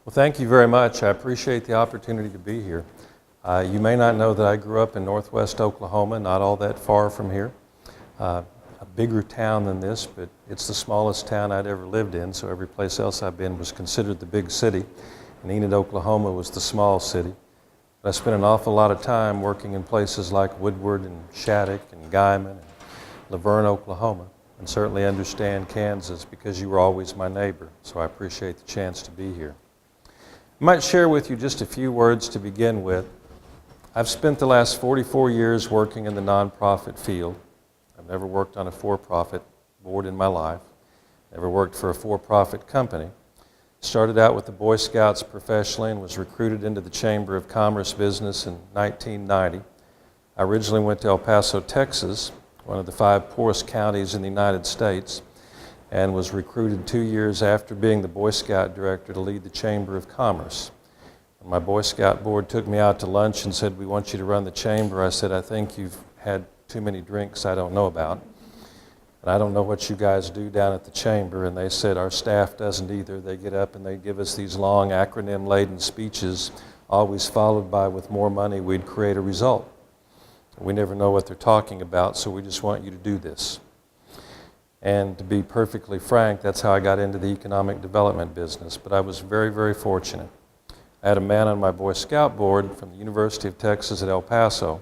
Well, thank you very much. I appreciate the opportunity to be here. You may not know that I grew up in northwest Oklahoma, not all that far from here. A bigger town than this, but it's the smallest town I'd ever lived in, so every place else I've been was considered the big city. And Enid, Oklahoma was the small city. But I spent an awful lot of time working in places like Woodward and Shattuck and Guyman and Laverne, Oklahoma, and certainly understand Kansas because you were always my neighbor, so I appreciate the chance to be here. I might share with you just a few words to begin with. I've spent the last 44 years working in the nonprofit field. I've never worked on a for-profit board in my life, never worked for a for-profit company. Started out with the Boy Scouts professionally and was recruited into the Chamber of Commerce business in 1990. I originally went to El Paso, Texas, one of the 5 poorest counties in the United States, and was recruited 2 years after being the Boy Scout director to lead the Chamber of Commerce. When my Boy Scout board took me out to lunch and said, "We want you to run the chamber," I said, "I think you've had too many drinks I don't know about. And I don't know what you guys do down at the chamber." And they said, "Our staff doesn't either. They get up and they give us these long acronym-laden speeches, always followed by, 'With more money, we'd create a result.' We never know what they're talking about, so we just want you to do this." And to be perfectly frank, that's how I got into the economic development business. But I was very, very fortunate. I had a man on my Boy Scout board from the University of Texas at El Paso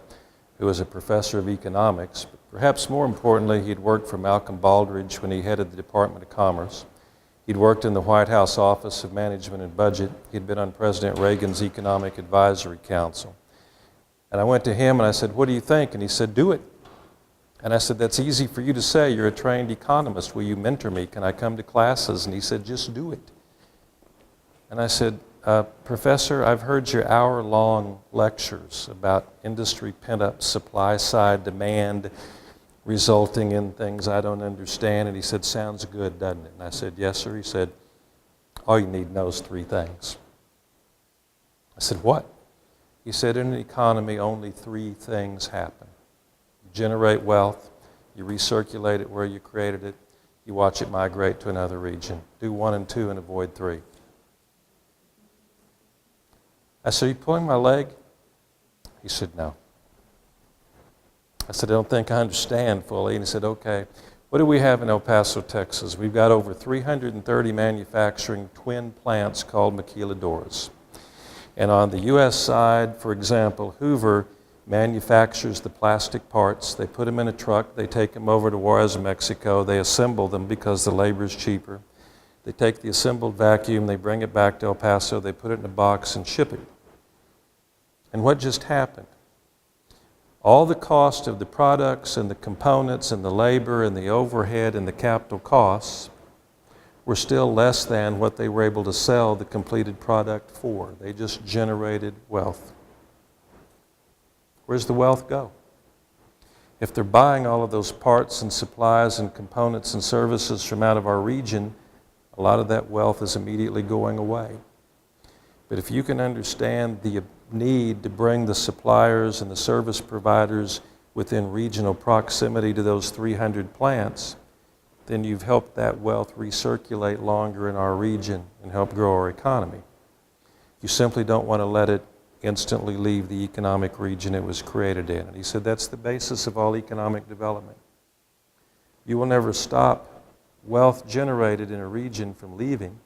who was a professor of economics. But perhaps more importantly, he'd worked for Malcolm Baldrige when he headed the Department of Commerce. He'd worked in the White House Office of Management and Budget. He'd been on President Reagan's Economic Advisory Council. And I went to him and I said, "What do you think?" And he said, "Do it." And I said, "That's easy for you to say. You're a trained economist. Will you mentor me? Can I come to classes?" And he said, "Just do it." And I said, "Professor, I've heard your hour-long lectures about industry pent-up supply-side demand resulting in things I don't understand." And he said, "Sounds good, doesn't it?" And I said, "Yes, sir." He said, "All you need to know is 3 things." I said, "What?" He said, "In an economy, only 3 things happen. You generate wealth, you recirculate it where you created it, you watch it migrate to another region. Do 1 and 2 and avoid 3. I said, "Are you pulling my leg?" He said, "No." I said, "I don't think I understand fully." And he said, "Okay, what do we have in El Paso, Texas? We've got over 330 manufacturing twin plants called maquiladoras. And on the U.S. side, for example, Hoover manufactures the plastic parts. They put them in a truck. They take them over to Juarez, Mexico. They assemble them because the labor is cheaper. They take the assembled vacuum. They bring it back to El Paso. They put it in a box and ship it. And what just happened? All the cost of the products and the components and the labor and the overhead and the capital costs were still less than what they were able to sell the completed product for. They just generated wealth. Where's the wealth go? If they're buying all of those parts and supplies and components and services from out of our region, a lot of that wealth is immediately going away. But if you can understand the need to bring the suppliers and the service providers within regional proximity to those 300 plants, then you've helped that wealth recirculate longer in our region and help grow our economy. You simply don't want to let it instantly leave the economic region it was created in. And he said that's the basis of all economic development. You will never stop wealth generated in a region from leaving.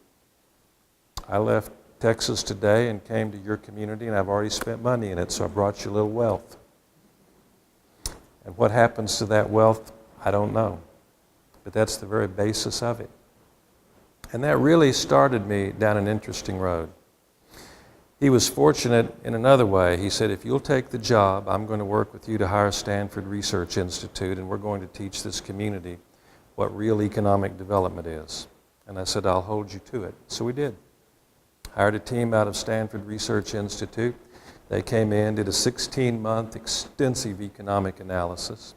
I left Texas today and came to your community, and I've already spent money in it, so I brought you a little wealth. And what happens to that wealth, I don't know. But that's the very basis of it. And that really started me down an interesting road. He was fortunate in another way. He said, "If you'll take the job, I'm going to work with you to hire Stanford Research Institute, and we're going to teach this community what real economic development is." And I said, "I'll hold you to it." So we did. Hired a team out of Stanford Research Institute. They came in, did a 16-month extensive economic analysis.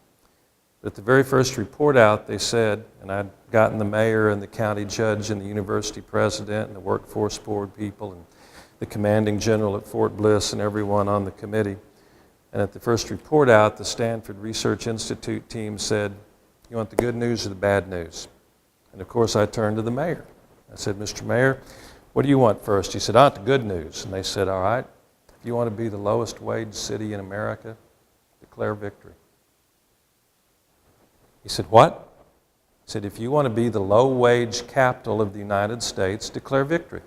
But at the very first report out, they said, and I'd gotten the mayor and the county judge and the university president and the workforce board people and the commanding general at Fort Bliss and everyone on the committee. And at the first report out, the Stanford Research Institute team said, "You want the good news or the bad news?" And of course, I turned to the mayor. I said, "Mr. Mayor, What do you want first? He said, I want the good news. And they said, all right, if you want to be the lowest wage city in America, declare victory. He said, what? He said, if you want to be the low-wage capital of the United States, declare victory.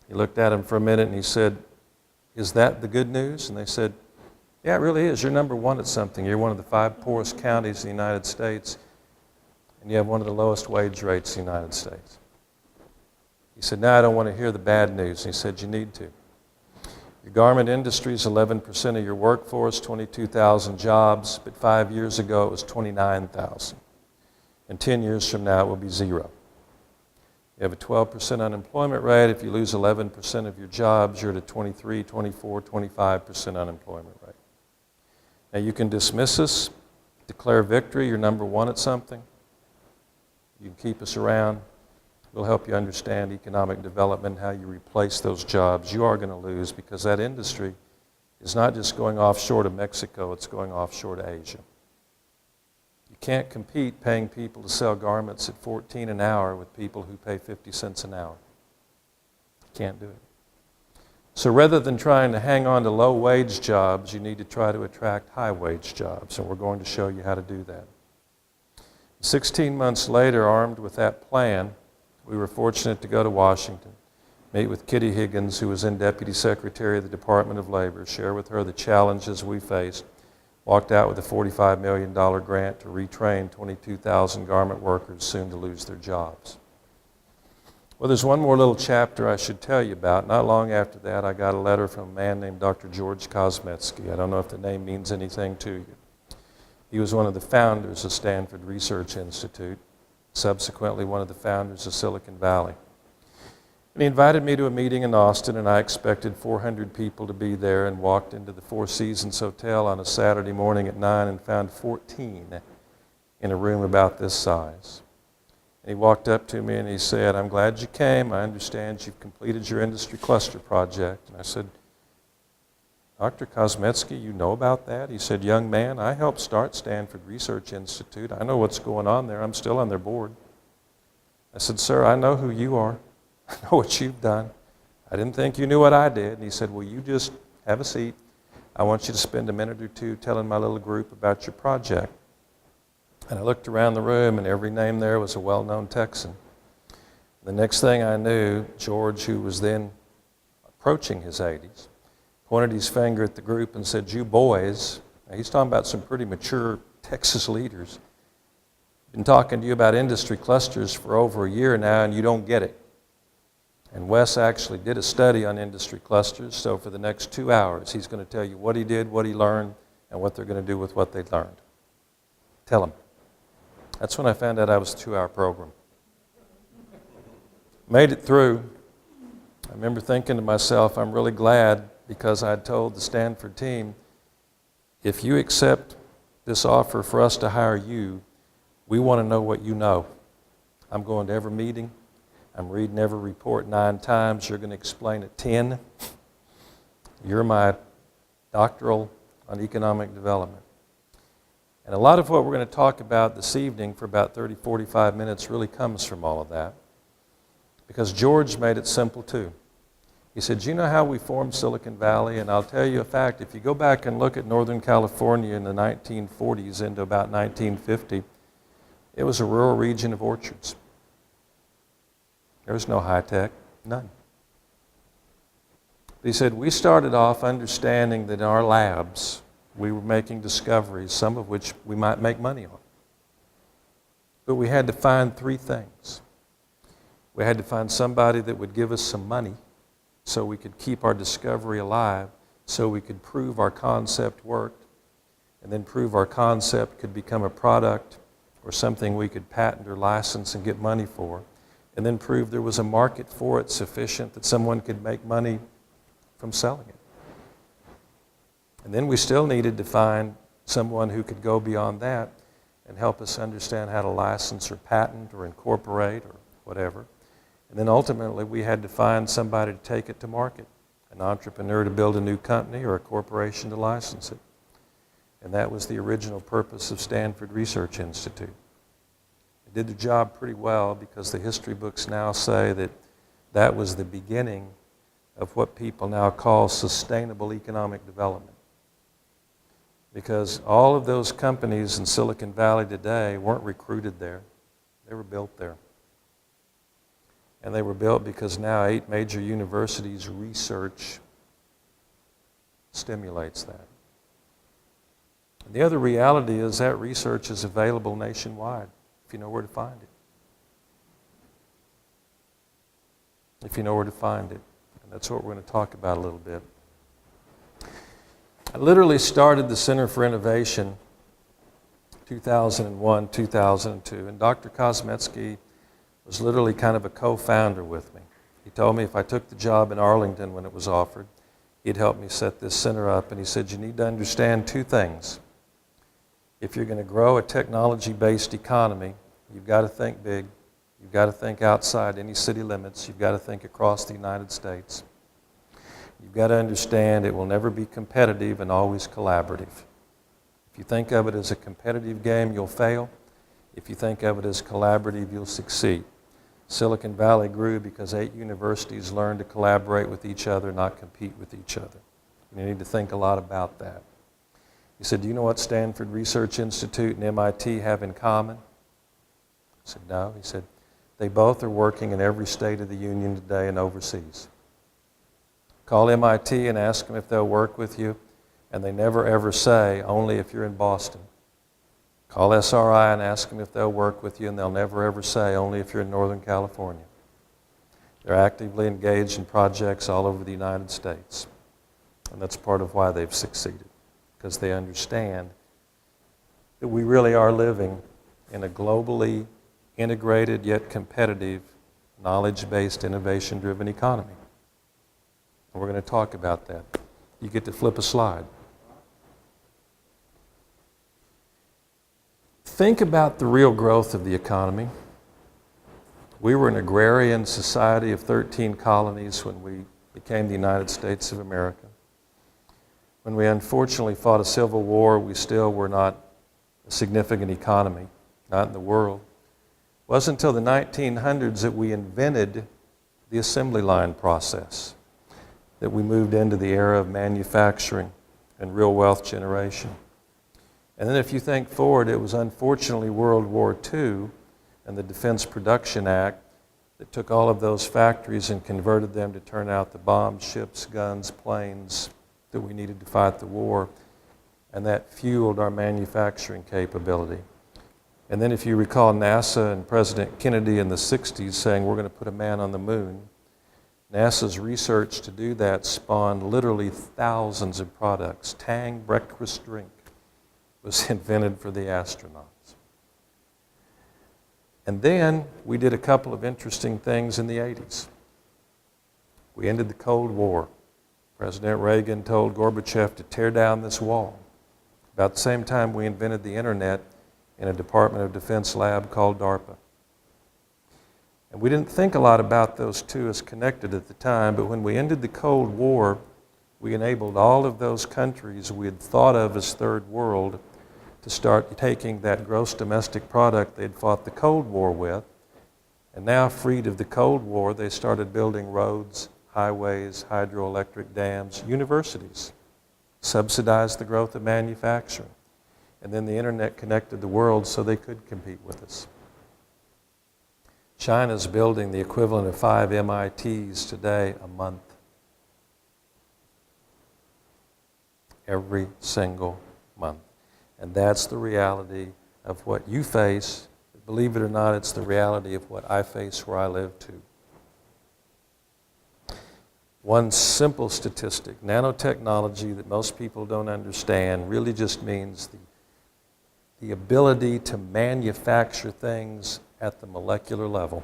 He looked at him for a minute and he said, is that the good news? And they said, yeah, it really is. You're number one at something. You're one of the 5 poorest counties in the United States, and you have one of the lowest wage rates in the United States. He said, no, I don't want to hear the bad news. And he said, you need to. Your garment industry is 11% of your workforce, 22,000 jobs, but 5 years ago it was 29,000. And 10 years from now it will be 0. You have a 12% unemployment rate. If you lose 11% of your jobs, you're at a 23, 24, 25% unemployment rate. Now you can dismiss us, declare victory, you're number one at something. You can keep us around. We'll help you understand economic development, how you replace those jobs. You are going to lose because that industry is not just going offshore to Mexico, it's going offshore to Asia. You can't compete paying people to sell garments at $14 an hour with people who pay 50 cents an hour. You can't do it. So rather than trying to hang on to low-wage jobs, you need to try to attract high-wage jobs, and we're going to show you how to do that. 16 months later, armed with that plan, we were fortunate to go to Washington, meet with Kitty Higgins, who was then Deputy Secretary of the Department of Labor, share with her the challenges we faced, walked out with a $45 million grant to retrain 22,000 garment workers soon to lose their jobs. Well, there's one more little chapter I should tell you about. Not long after that, I got a letter from a man named Dr. George Kosmetsky. I don't know if the name means anything to you. He was one of the founders of Stanford Research Institute, subsequently one of the founders of Silicon Valley. And he invited me to a meeting in Austin, and I expected 400 people to be there, and walked into the Four Seasons Hotel on a Saturday morning at 9 and found 14 in a room about this size. And he walked up to me and he said, I'm glad you came. I understand you've completed your industry cluster project. And I said, Dr. Kosmetsky, you know about that? He said, young man, I helped start Stanford Research Institute. I know what's going on there. I'm still on their board. I said, sir, I know who you are. I know what you've done. I didn't think you knew what I did. And he said, well, you just have a seat. I want you to spend a minute or two telling my little group about your project. And I looked around the room, and every name there was a well-known Texan. The next thing I knew, George, who was then approaching his 80s, pointed his finger at the group and said, you boys, now he's talking about some pretty mature Texas leaders, been talking to you about industry clusters for over a year now, and you don't get it. And Wes actually did a study on industry clusters, so for the next 2 hours, he's going to tell you what he did, what he learned, and what they're going to do with what they learned. Tell him. That's when I found out I was a 2-hour program. Made it through. I remember thinking to myself, I'm really glad, because I had told the Stanford team, if you accept this offer for us to hire you, we want to know what you know. I'm going to every meeting. I'm reading every report 9 times. You're going to explain it 10. You're my doctoral on economic development. And a lot of what we're going to talk about this evening for about 30, 45 minutes really comes from all of that. Because George made it simple too. He said, you know how we formed Silicon Valley? And I'll tell you a fact, if you go back and look at Northern California in the 1940s into about 1950, it was a rural region of orchards. There was no high tech, none. But he said, we started off understanding that in our labs, we were making discoveries, some of which we might make money on. But we had to find 3 things. We had to find somebody that would give us some money so we could keep our discovery alive, so we could prove our concept worked, and then prove our concept could become a product or something we could patent or license and get money for, and then prove there was a market for it sufficient that someone could make money from selling it. And then we still needed to find someone who could go beyond that and help us understand how to license or patent or incorporate or whatever. And then ultimately we had to find somebody to take it to market, an entrepreneur to build a new company or a corporation to license it. And that was the original purpose of Stanford Research Institute. It did the job pretty well because the history books now say that that was the beginning of what people now call sustainable economic development. Because all of those companies in Silicon Valley today weren't recruited there. They were built there. And they were built because now 8 major universities' research stimulates that. And the other reality is that research is available nationwide if you know where to find it. If you know where to find it. And that's what we're going to talk about a little bit. I literally started the Center for Innovation 2001, 2002, and Dr. Kosmetsky was literally kind of a co-founder with me. He told me if I took the job in Arlington when it was offered, he'd help me set this center up, and he said, you need to understand 2 things. If you're going to grow a technology-based economy, you've got to think big. You've got to think outside any city limits. You've got to think across the United States. You've got to understand it will never be competitive and always collaborative. If you think of it as a competitive game, you'll fail. If you think of it as collaborative, you'll succeed. Silicon Valley grew because 8 universities learned to collaborate with each other, not compete with each other. You need to think a lot about that. He said, do you know what Stanford Research Institute and MIT have in common? I said, no. He said, they both are working in every state of the union today and overseas. Call MIT and ask them if they'll work with you, and they never ever say, only if you're in Boston. Call SRI and ask them if they'll work with you, and they'll never ever say, only if you're in Northern California. They're actively engaged in projects all over the United States. And that's part of why they've succeeded, because they understand that we really are living in a globally integrated yet competitive, knowledge-based, innovation-driven economy. And we're going to talk about that. You get to flip a slide. Think about the real growth of the economy. We were an agrarian society of 13 colonies when we became the United States of America. When we unfortunately fought a civil war, we still were not a significant economy, not in the world. It wasn't until the 1900s that we invented the assembly line process, that we moved into the era of manufacturing and real wealth generation. And then if you think forward, it was unfortunately World War II and the Defense Production Act that took all of those factories and converted them to turn out the bombs, ships, guns, planes that we needed to fight the war. And that fueled our manufacturing capability. And then if you recall NASA and President Kennedy in the 60s saying we're going to put a man on the moon, NASA's research to do that spawned literally thousands of products. Tang breakfast drink was invented for the astronauts. And then we did a couple of interesting things in the 80s. We ended the Cold War. President Reagan told Gorbachev to tear down this wall. About the same time, we invented the internet in a Department of Defense lab called DARPA. And we didn't think a lot about those two as connected at the time, but when we ended the Cold War, we enabled all of those countries we had thought of as third world to start taking that gross domestic product they'd fought the Cold War with, and now freed of the Cold War, they started building roads, highways, hydroelectric dams, universities, subsidized the growth of manufacturing. And then the internet connected the world so they could compete with us. China's building the equivalent of 5 MITs today a month. Every single month. And that's the reality of what you face. Believe it or not, it's the reality of what I face where I live too. One simple statistic, nanotechnology that most people don't understand really just means the ability to manufacture things at the molecular level.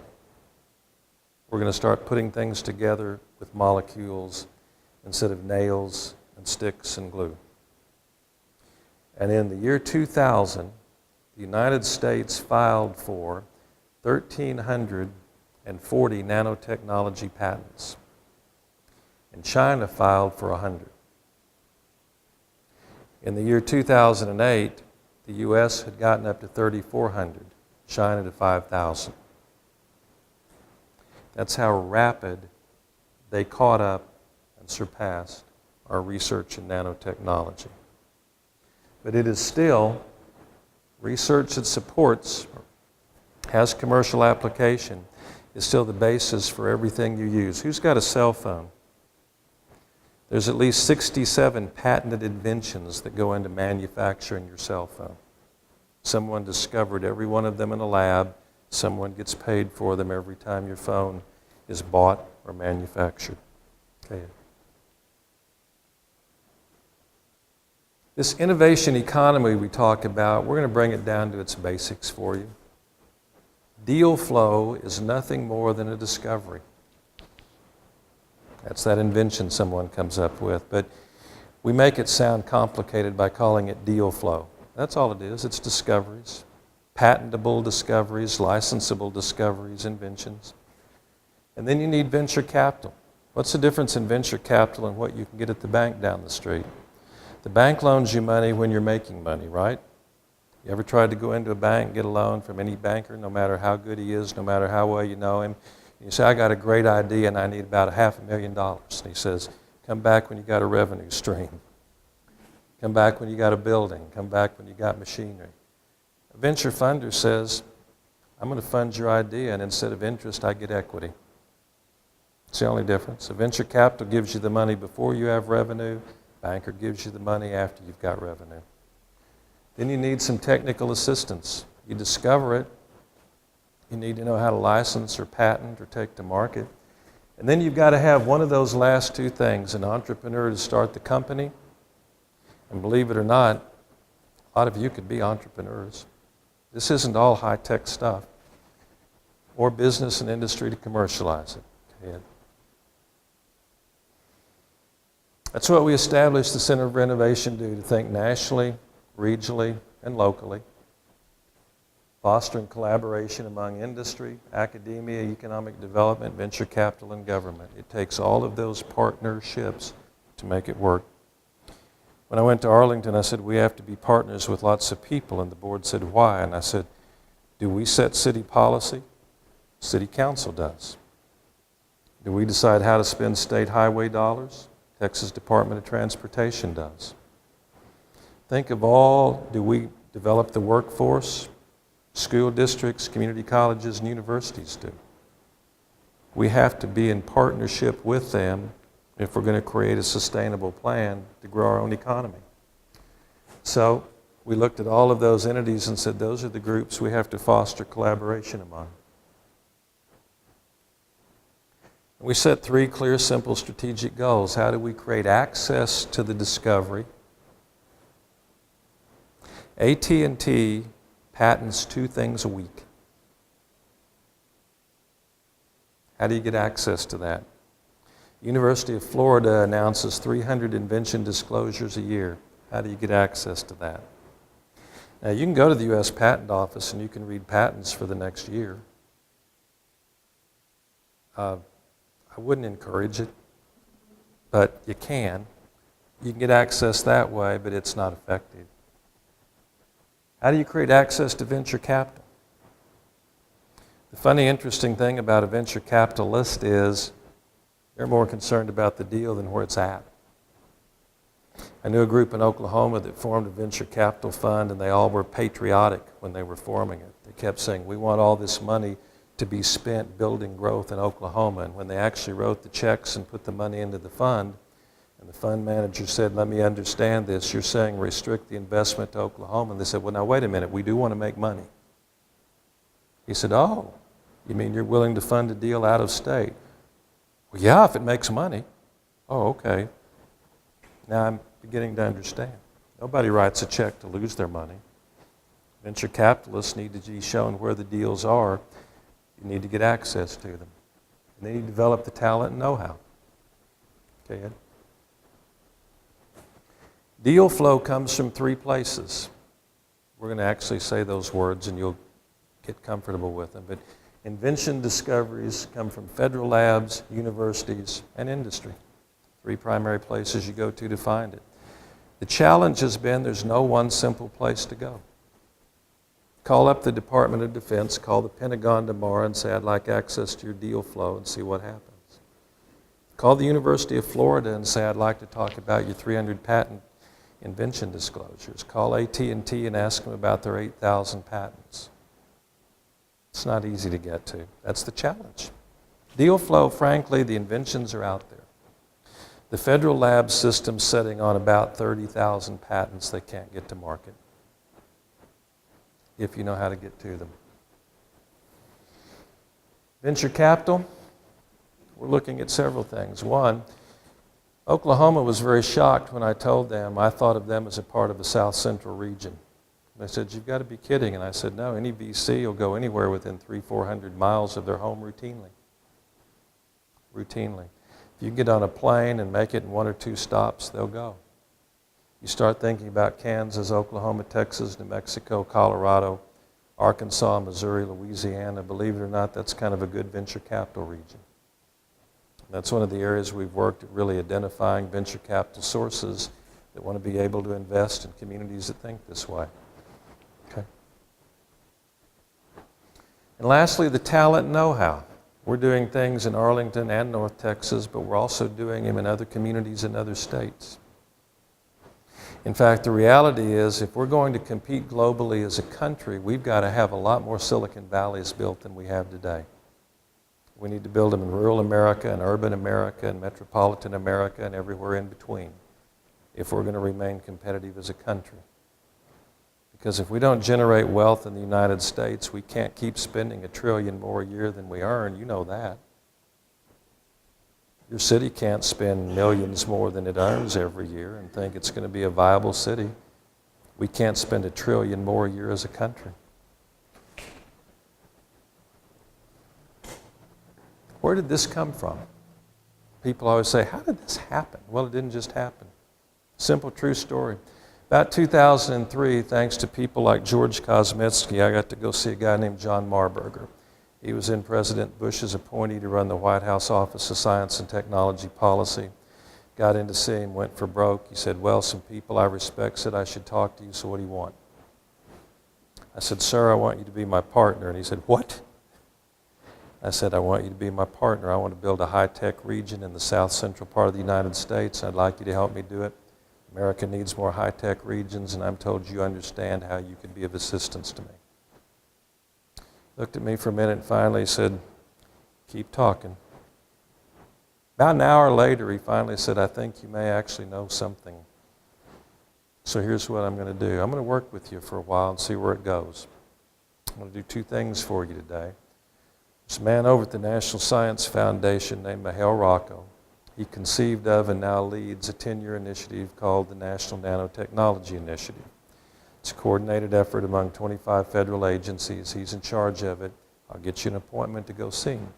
We're going to start putting things together with molecules instead of nails and sticks and glue. And in the year 2000, the United States filed for 1,340 nanotechnology patents. And China filed for 100. In the year 2008, the U.S. had gotten up to 3,400. China to 5,000. That's how rapid they caught up and surpassed our research in nanotechnology. But it is still research that supports, has commercial application, is still the basis for everything you use. Who's got a cell phone? There's at least 67 patented inventions that go into manufacturing your cell phone. Someone discovered every one of them in a lab. Someone gets paid for them every time your phone is bought or manufactured. Okay. This innovation economy we talk about, we're going to bring it down to its basics for you. Deal flow is nothing more than a discovery. That's that invention someone comes up with, but we make it sound complicated by calling it deal flow. That's all it is. It's discoveries, patentable discoveries, licensable discoveries, inventions. And then you need venture capital. What's the difference in venture capital and what you can get at the bank down the street? The bank loans you money when you're making money, right? You ever tried to go into a bank and get a loan from any banker, no matter how good he is, no matter how well you know him? You say, I got a great idea and I need about $500,000. And he says, come back when you got a revenue stream. Come back when you got a building. Come back when you got machinery. A venture funder says, I'm going to fund your idea, and instead of interest, I get equity. It's the only difference. A venture capital gives you the money before you have revenue. Banker gives you the money after you've got revenue. Then you need some technical assistance. You discover it. You need to know how to license or patent or take to market. And then you've got to have one of those last two things, an entrepreneur to start the company. And believe it or not, a lot of you could be entrepreneurs. This isn't all high-tech stuff. Or business and industry to commercialize it. Okay. That's what we established the Center for Innovation to do, to think nationally, regionally, and locally, fostering collaboration among industry, academia, economic development, venture capital, and government. It takes all of those partnerships to make it work. When I went to Arlington, I said, we have to be partners with lots of people, and the board said, why? And I said, do we set city policy? City council does. Do we decide how to spend state highway dollars? Texas Department of Transportation does. Think of all, do we develop the workforce? School districts, community colleges, and universities do. We have to be in partnership with them if we're going to create a sustainable plan to grow our own economy. So we looked at all of those entities and said those are the groups we have to foster collaboration among. We set 3 clear, simple strategic goals. How do we create access to the discovery? AT&T patents 2 things a week. How do you get access to that? University of Florida announces 300 invention disclosures a year. How do you get access to that? Now, you can go to the U.S. Patent Office and you can read patents for the next year. I wouldn't encourage it, but you can. You can get access that way, but it's not effective. How do you create access to venture capital? The funny, interesting thing about a venture capitalist is they're more concerned about the deal than where it's at. I knew a group in Oklahoma that formed a venture capital fund, and they all were patriotic when they were forming it. They kept saying, we want all this money to be spent building growth in Oklahoma. And when they actually wrote the checks and put the money into the fund, and the fund manager said, let me understand this, you're saying restrict the investment to Oklahoma. And they said, well, now wait a minute, we do want to make money. He said, oh, you mean you're willing to fund a deal out of state? Well, yeah, if it makes money. Oh, okay. Now I'm beginning to understand. Nobody writes a check to lose their money. Venture capitalists need to be shown where the deals are. You need to get access to them. And they need to develop the talent and know-how. Okay, Ed? Deal flow comes from 3 places. We're going to actually say those words and you'll get comfortable with them. But invention discoveries come from federal labs, universities, and industry. 3 primary places you go to find it. The challenge has been there's no one simple place to go. Call up the Department of Defense, call the Pentagon tomorrow and say, I'd like access to your deal flow, and see what happens. Call the University of Florida and say, I'd like to talk about your 300 patent invention disclosures. Call AT&T and ask them about their 8,000 patents. It's not easy to get to. That's the challenge. Deal flow, frankly, the inventions are out there. The federal lab system's sitting on about 30,000 patents they can't get to market, if you know how to get to them. Venture capital, we're looking at several things. One, Oklahoma was very shocked when I told them I thought of them as a part of the South Central region. They said, you've got to be kidding. And I said, no, any VC will go anywhere within 300-400 miles of their home routinely. Routinely. If you get on a plane and make it in 1 or 2 stops, they'll go. You start thinking about Kansas, Oklahoma, Texas, New Mexico, Colorado, Arkansas, Missouri, Louisiana. Believe it or not, that's kind of a good venture capital region. That's one of the areas we've worked at, really identifying venture capital sources that want to be able to invest in communities that think this way. Okay. And lastly, the talent and know-how. We're doing things in Arlington and North Texas, but we're also doing them in other communities in other states. In fact, the reality is, if we're going to compete globally as a country, we've got to have a lot more Silicon Valleys built than we have today. We need to build them in rural America and urban America and metropolitan America and everywhere in between if we're going to remain competitive as a country. Because if we don't generate wealth in the United States, we can't keep spending $1 trillion more a year than we earn. You know that. Your city can't spend millions more than it earns every year and think it's going to be a viable city. We can't spend $1 trillion more a year as a country. Where did this come from? People always say, how did this happen? Well, it didn't just happen. Simple, true story. About 2003, thanks to people like George Kosmetsky, I got to go see a guy named John Marburger. He was in President Bush's appointee to run the White House Office of Science and Technology Policy. Got in to see him, went for broke. He said, well, some people I respect said I should talk to you, so what do you want? I said, sir, I want you to be my partner. And he said, what? I said, I want you to be my partner. I want to build a high-tech region in the south central part of the United States. I'd like you to help me do it. America needs more high-tech regions, and I'm told you understand how you could be of assistance to me. Looked at me for a minute and finally said, keep talking. About an hour later, he finally said, I think you may actually know something. So here's what I'm going to do. I'm going to work with you for a while and see where it goes. I'm going to do 2 things for you today. There's a man over at the National Science Foundation named Mihail Rocco. He conceived of and now leads a 10-year initiative called the National Nanotechnology Initiative. It's a coordinated effort among 25 federal agencies. He's in charge of it. I'll get you an appointment to go see him.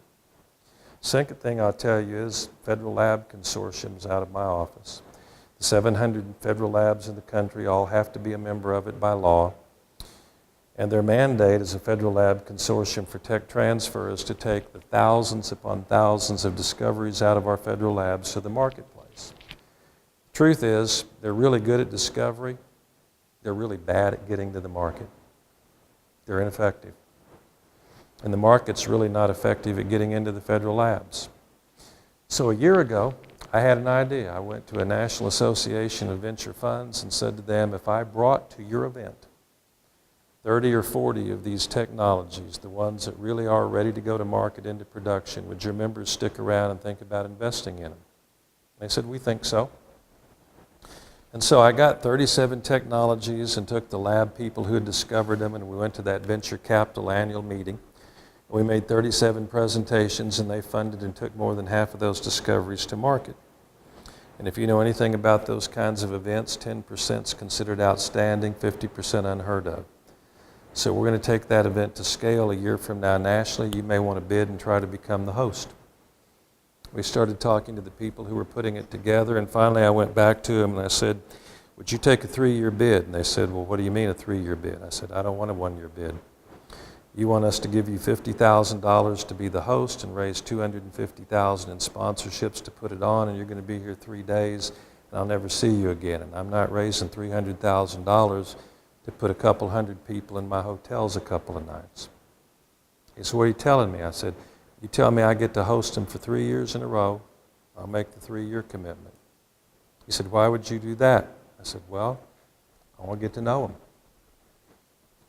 Second thing I'll tell you is Federal Lab Consortium's out of my office. The 700 federal labs in the country all have to be a member of it by law. And their mandate as a Federal Lab Consortium for Tech Transfer is to take the thousands upon thousands of discoveries out of our federal labs to the marketplace. The truth is, they're really good at discovery. They're really bad at getting to the market. They're ineffective. And the market's really not effective at getting into the federal labs. So a year ago, I had an idea. I went to a National Association of Venture Funds and said to them, if I brought to your event 30 or 40 of these technologies, the ones that really are ready to go to market into production, would your members stick around and think about investing in them? They said, we think so. And so I got 37 technologies and took the lab people who had discovered them, and we went to that venture capital annual meeting. We made 37 presentations, and they funded and took more than half of those discoveries to market. And if you know anything about those kinds of events, 10% is considered outstanding, 50% unheard of. So we're going to take that event to scale a year from now nationally. You may want to bid and try to become the host. We started talking to the people who were putting it together, and finally I went back to them and I said, would you take a 3-year bid? And they said, well, what do you mean a 3-year bid? I said, I don't want a 1-year bid. You want us to give you $50,000 to be the host and raise $250,000 in sponsorships to put it on, and you're going to be here 3 days, and I'll never see you again. And I'm not raising $300,000 to put a couple hundred people in my hotels a couple of nights. He said, what are you telling me? I said, you tell me I get to host them for 3 years in a row, I'll make the 3-year commitment. He said, why would you do that? I said, well, I want to get to know them.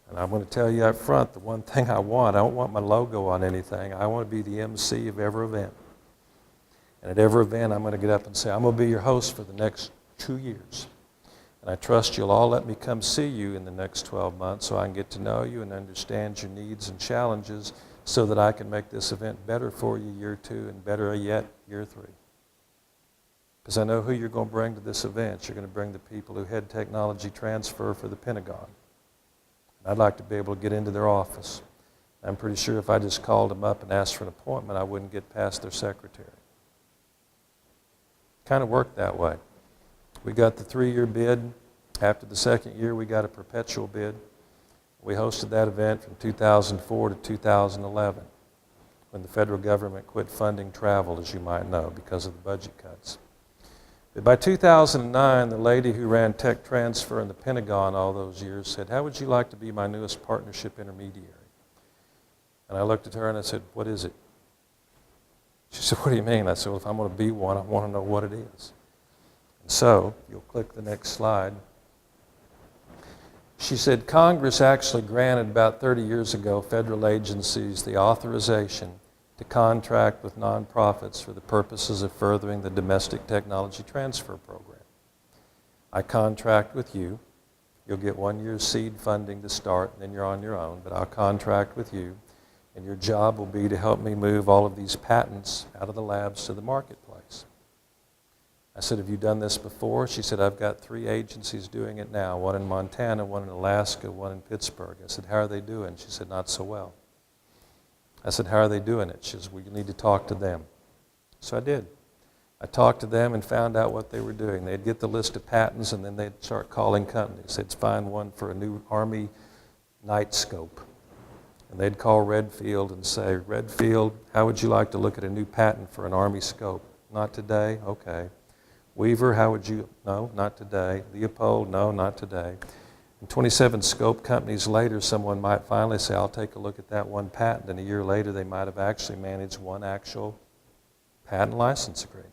And I'm going to tell you up front, the one thing I don't want my logo on anything. I want to be the MC of every event. And at every event, I'm going to get up and say, I'm going to be your host for the next 2 years. And I trust you'll all let me come see you in the next 12 months so I can get to know you and understand your needs and challenges so that I can make this event better for you year 2 and better yet year 3. Because I know who you're going to bring to this event. You're going to bring the people who head technology transfer for the Pentagon. And I'd like to be able to get into their office. I'm pretty sure if I just called them up and asked for an appointment, I wouldn't get past their secretary. Kind of worked that way. We got the 3-year bid. After the 2nd year, we got a perpetual bid. We hosted that event from 2004 to 2011 when the federal government quit funding travel, as you might know, because of the budget cuts. But by 2009, the lady who ran tech transfer in the Pentagon all those years said, how would you like to be my newest partnership intermediary? And I looked at her and I said, what is it? She said, what do you mean? I said, well, if I'm going to be one, I want to know what it is. And so, you'll click the next slide. She said, Congress actually granted about 30 years ago federal agencies the authorization to contract with nonprofits for the purposes of furthering the domestic technology transfer program. I contract with you. You'll get 1 year's seed funding to start, and then you're on your own, but I'll contract with you, and your job will be to help me move all of these patents out of the labs to the marketplace. I said, have you done this before? She said, I've got 3 agencies doing it now, one in Montana, one in Alaska, one in Pittsburgh. I said, how are they doing? She said, not so well. I said, how are they doing it? She said, well, you need to talk to them. So I did. I talked to them and found out what they were doing. They'd get the list of patents, and then they'd start calling companies. They'd find one for a new Army night scope. And they'd call Redfield and say, Redfield, how would you like to look at a new patent for an Army scope? Not today? Okay. Weaver, how would you? No, not today. Leopold, no, not today. And 27 scope companies later, someone might finally say, I'll take a look at that one patent. And a year later, they might have actually managed one actual patent license agreement.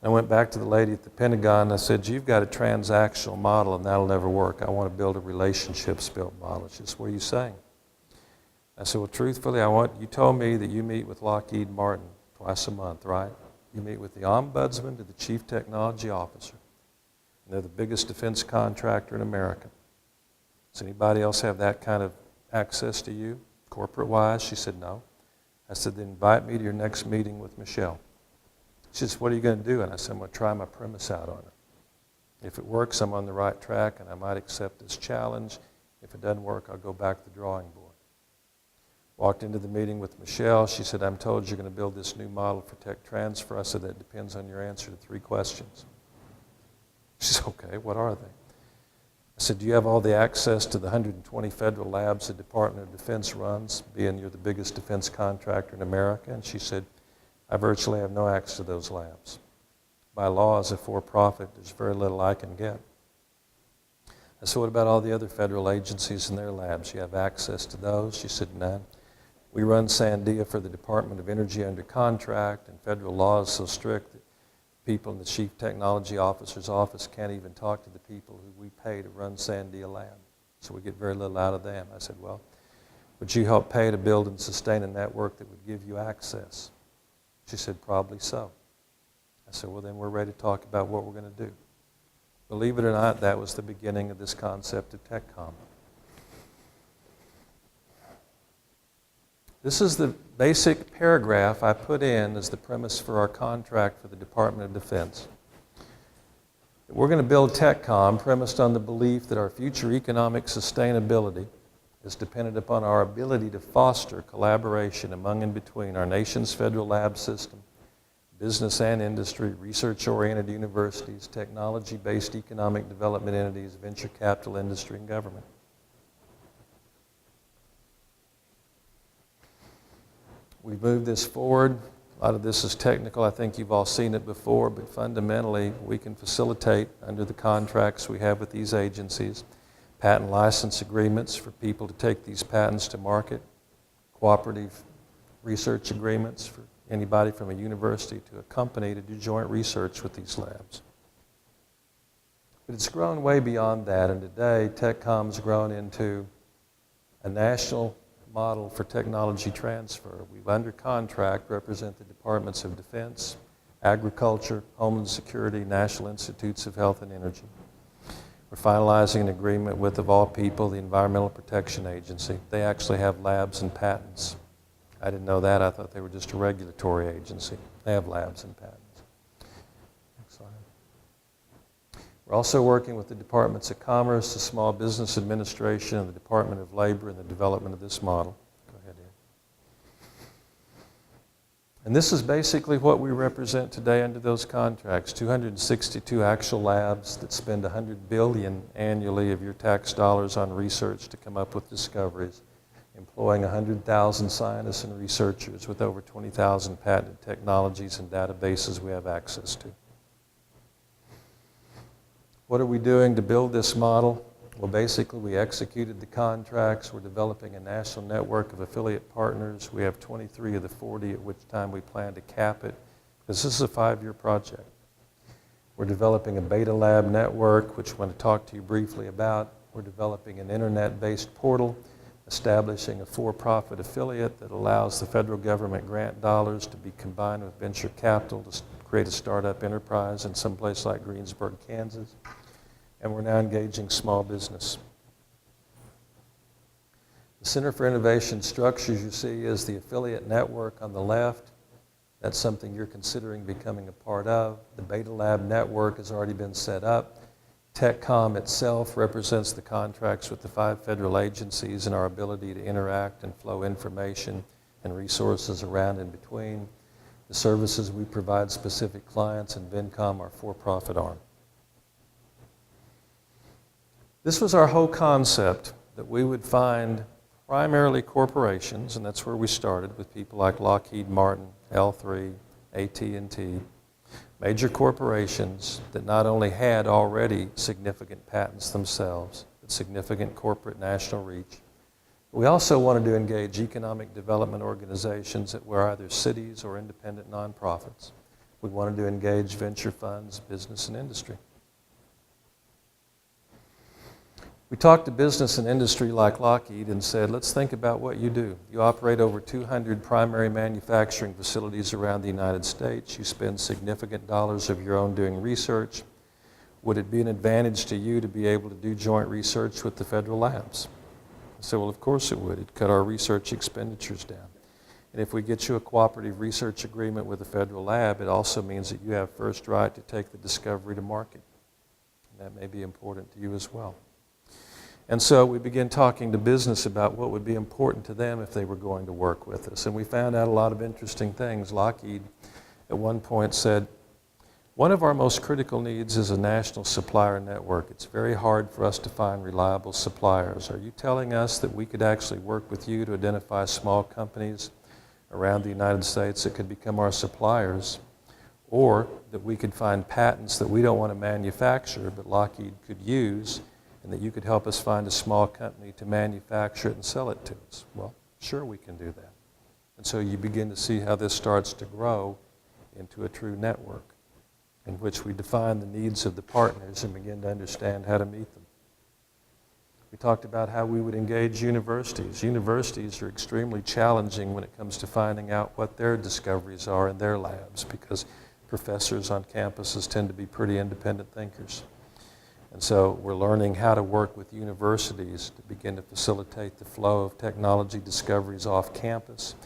I went back to the lady at the Pentagon and I said, you've got a transactional model and that'll never work. I want to build a relationships-built model. She said, what are you saying? I said, well, truthfully, you told me that you meet with Lockheed Martin twice a month, right? You meet with the ombudsman to the chief technology officer. And they're the biggest defense contractor in America. Does anybody else have that kind of access to you, corporate-wise? She said, no. I said, then invite me to your next meeting with Michelle. She said, what are you going to do? And I said, I'm going to try my premise out on her. If it works, I'm on the right track, and I might accept this challenge. If it doesn't work, I'll go back to the drawing board. Walked into the meeting with Michelle. She said, I'm told you're going to build this new model for tech transfer. I said, that depends on your answer to 3 questions. She said, okay, what are they? I said, do you have all the access to the 120 federal labs the Department of Defense runs, being you're the biggest defense contractor in America? And she said, I virtually have no access to those labs. By law, as a for-profit, there's very little I can get. I said, what about all the other federal agencies and their labs? You have access to those? She said, none. We run Sandia for the Department of Energy under contract, and federal law is so strict that people in the Chief Technology Officer's office can't even talk to the people who we pay to run Sandia Lab. So we get very little out of them. I said, well, would you help pay to build and sustain a network that would give you access? She said, probably so. I said, well, then we're ready to talk about what we're going to do. Believe it or not, that was the beginning of this concept of TechCom. This is the basic paragraph I put in as the premise for our contract for the Department of Defense. We're going to build TechCom premised on the belief that our future economic sustainability is dependent upon our ability to foster collaboration among and between our nation's federal lab system, business and industry, research-oriented universities, technology-based economic development entities, venture capital industry, and government. We've moved this forward. A lot of this is technical. I think you've all seen it before, but fundamentally we can facilitate under the contracts we have with these agencies patent license agreements for people to take these patents to market, cooperative research agreements for anybody from a university to a company to do joint research with these labs. But it's grown way beyond that, and today TechCom's grown into a national model for technology transfer. We've under contract represent the Departments of Defense, Agriculture, Homeland Security, National Institutes of Health and Energy. We're finalizing an agreement with, of all people, the Environmental Protection Agency. They actually have labs and patents. I didn't know that. I thought they were just a regulatory agency. They have labs and patents. Next slide. We're also working with the Departments of Commerce, the Small Business Administration, and the Department of Labor in the development of this model. Go ahead, Ed. And this is basically what we represent today under those contracts. 262 actual labs that spend $100 billion annually of your tax dollars on research to come up with discoveries, employing 100,000 scientists and researchers with over 20,000 patented technologies and databases we have access to. What are we doing to build this model? Well, basically, we executed the contracts. We're developing a national network of affiliate partners. We have 23 of the 40, at which time we plan to cap it, because this is a 5-year project. We're developing a beta lab network, which I want to talk to you briefly about. We're developing an internet-based portal, establishing a for-profit affiliate that allows the federal government grant dollars to be combined with venture capital to create a startup enterprise in some place like Greensburg, Kansas. And we're now engaging small business. The Center for Innovation Structures you see is the affiliate network on the left. That's something you're considering becoming a part of. The Beta Lab network has already been set up. TechCom itself represents the contracts with the 5 federal agencies and our ability to interact and flow information and resources around in between. The services we provide specific clients, and VENCOM, our for-profit arm. This was our whole concept, that we would find primarily corporations, and that's where we started with people like Lockheed Martin, L3, AT&T, major corporations that not only had already significant patents themselves, but significant corporate national reach. We also wanted to engage economic development organizations that were either cities or independent nonprofits. We wanted to engage venture funds, business, and industry. We talked to business and industry like Lockheed and said, let's think about what you do. You operate over 200 primary manufacturing facilities around the United States. You spend significant dollars of your own doing research. Would it be an advantage to you to be able to do joint research with the federal labs? I said, well, of course it would. It'd cut our research expenditures down. And if we get you a cooperative research agreement with a federal lab, it also means that you have first right to take the discovery to market. And that may be important to you as well. And so we began talking to business about what would be important to them if they were going to work with us. And we found out a lot of interesting things. Lockheed at one point said, one of our most critical needs is a national supplier network. It's very hard for us to find reliable suppliers. Are you telling us that we could actually work with you to identify small companies around the United States that could become our suppliers, or that we could find patents that we don't want to manufacture but Lockheed could use, and that you could help us find a small company to manufacture it and sell it to us? Well, sure, we can do that. And so you begin to see how this starts to grow into a true network in which we define the needs of the partners and begin to understand how to meet them. We talked about how we would engage universities. Universities are extremely challenging when it comes to finding out what their discoveries are in their labs, because professors on campuses tend to be pretty independent thinkers. And so we're learning how to work with universities to begin to facilitate the flow of technology discoveries off campus,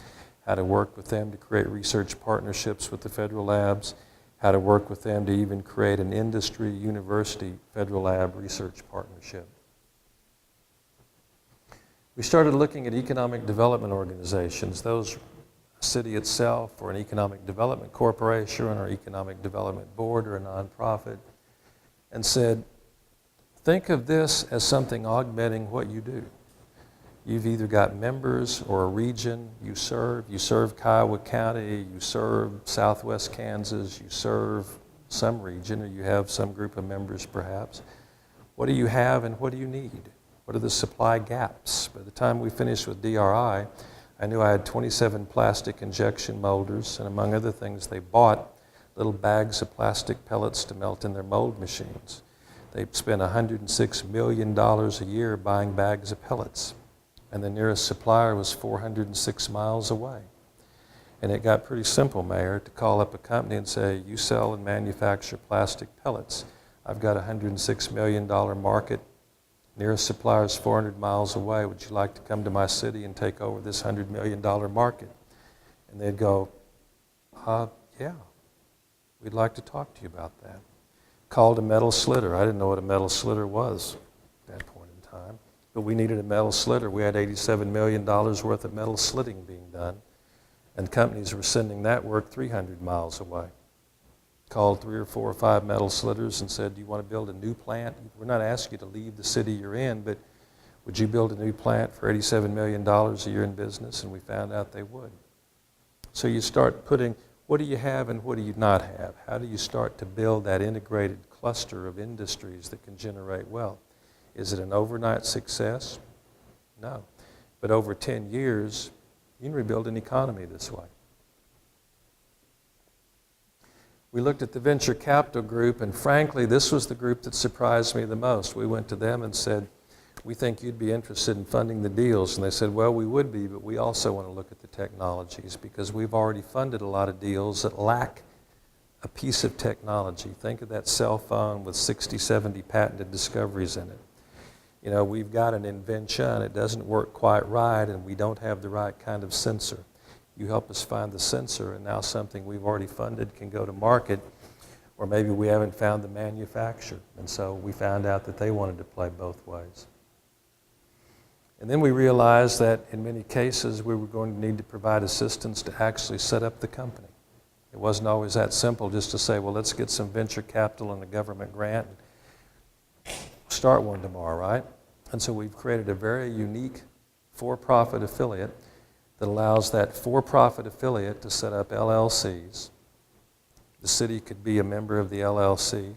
how to work with them to create research partnerships with the federal labs, how to work with them to even create an industry, university, federal lab research partnership. We started looking at economic development organizations, those city itself or an economic development corporation or economic development board or a nonprofit, and said, think of this as something augmenting what you do. You've either got members or a region you serve Kiowa County, you serve Southwest Kansas, you serve some region, or you have some group of members perhaps. What do you have and what do you need? What are the supply gaps? By the time we finished with DRI, I knew I had 27 plastic injection molders, and among other things, they bought little bags of plastic pellets to melt in their mold machines. They spent $106 million a year buying bags of pellets, and the nearest supplier was 406 miles away. And it got pretty simple, Mayor, to call up a company and say, you sell and manufacture plastic pellets. I've got a $106 million market. Nearest supplier is 400 miles away. Would you like to come to my city and take over this $100 million market? And they'd go, yeah, we'd like to talk to you about that. Called a metal slitter. I didn't know what a metal slitter was at that point in time, but we needed a metal slitter. We had $87 million worth of metal slitting being done, and companies were sending that work 300 miles away. Called 3 or 4 or 5 metal slitters and said, do you want to build a new plant? We're not asking you to leave the city you're in, but would you build a new plant for $87 million a year in business? And we found out they would. So you start putting, what do you have and what do you not have? How do you start to build that integrated cluster of industries that can generate wealth? Is it an overnight success? No. But over 10 years, you can rebuild an economy this way. We looked at the venture capital group, and frankly, this was the group that surprised me the most. We went to them and said, we think you'd be interested in funding the deals. And they said, well, we would be, but we also want to look at the technologies because we've already funded a lot of deals that lack a piece of technology. Think of that cell phone with 60, 70 patented discoveries in it. You know, we've got an invention, it doesn't work quite right, and we don't have the right kind of sensor. You help us find the sensor, and now something we've already funded can go to market, or maybe we haven't found the manufacturer. And so we found out that they wanted to play both ways. And then we realized that in many cases we were going to need to provide assistance to actually set up the company. It wasn't always that simple just to say, well, let's get some venture capital and a government grant and start one tomorrow, right? And so we've created a very unique for-profit affiliate that allows that for-profit affiliate to set up LLCs. The city could be a member of the LLC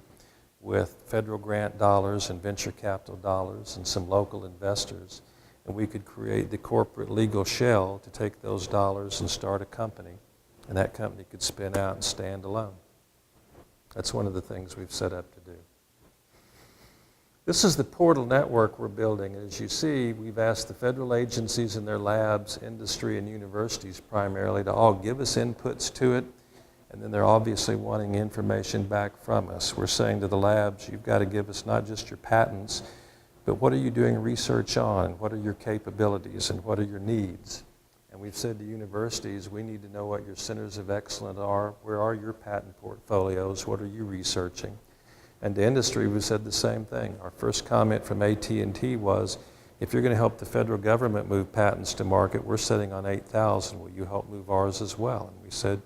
with federal grant dollars and venture capital dollars and some local investors. And we could create the corporate legal shell to take those dollars and start a company. And that company could spin out and stand alone. That's one of the things we've set up to do. This is the portal network we're building. As you see, we've asked the federal agencies and their labs, industry, and universities primarily to all give us inputs to it, and then they're obviously wanting information back from us. We're saying to the labs, you've got to give us not just your patents, but what are you doing research on? What are your capabilities and what are your needs? And we've said to universities, we need to know what your centers of excellence are. Where are your patent portfolios? What are you researching? And to industry, we said the same thing. Our first comment from AT&T was, if you're going to help the federal government move patents to market, we're sitting on 8,000. Will you help move ours as well? And we said,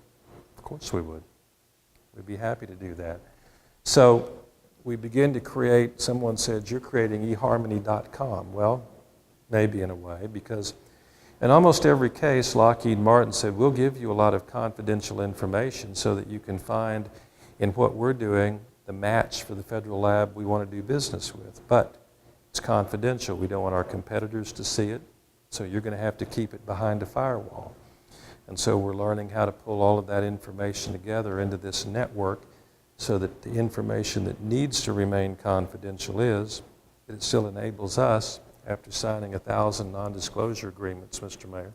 of course we would. We'd be happy to do that. So we begin to create, someone said, you're creating eharmony.com. Well, maybe in a way, because in almost every case, Lockheed Martin said, we'll give you a lot of confidential information so that you can find in what we're doing the match for the federal lab we want to do business with. But it's confidential. We don't want our competitors to see it, so you're going to have to keep it behind a firewall. And so we're learning how to pull all of that information together into this network so that the information that needs to remain confidential is, but it still enables us, after signing 1,000 non-disclosure agreements, Mr. Mayor,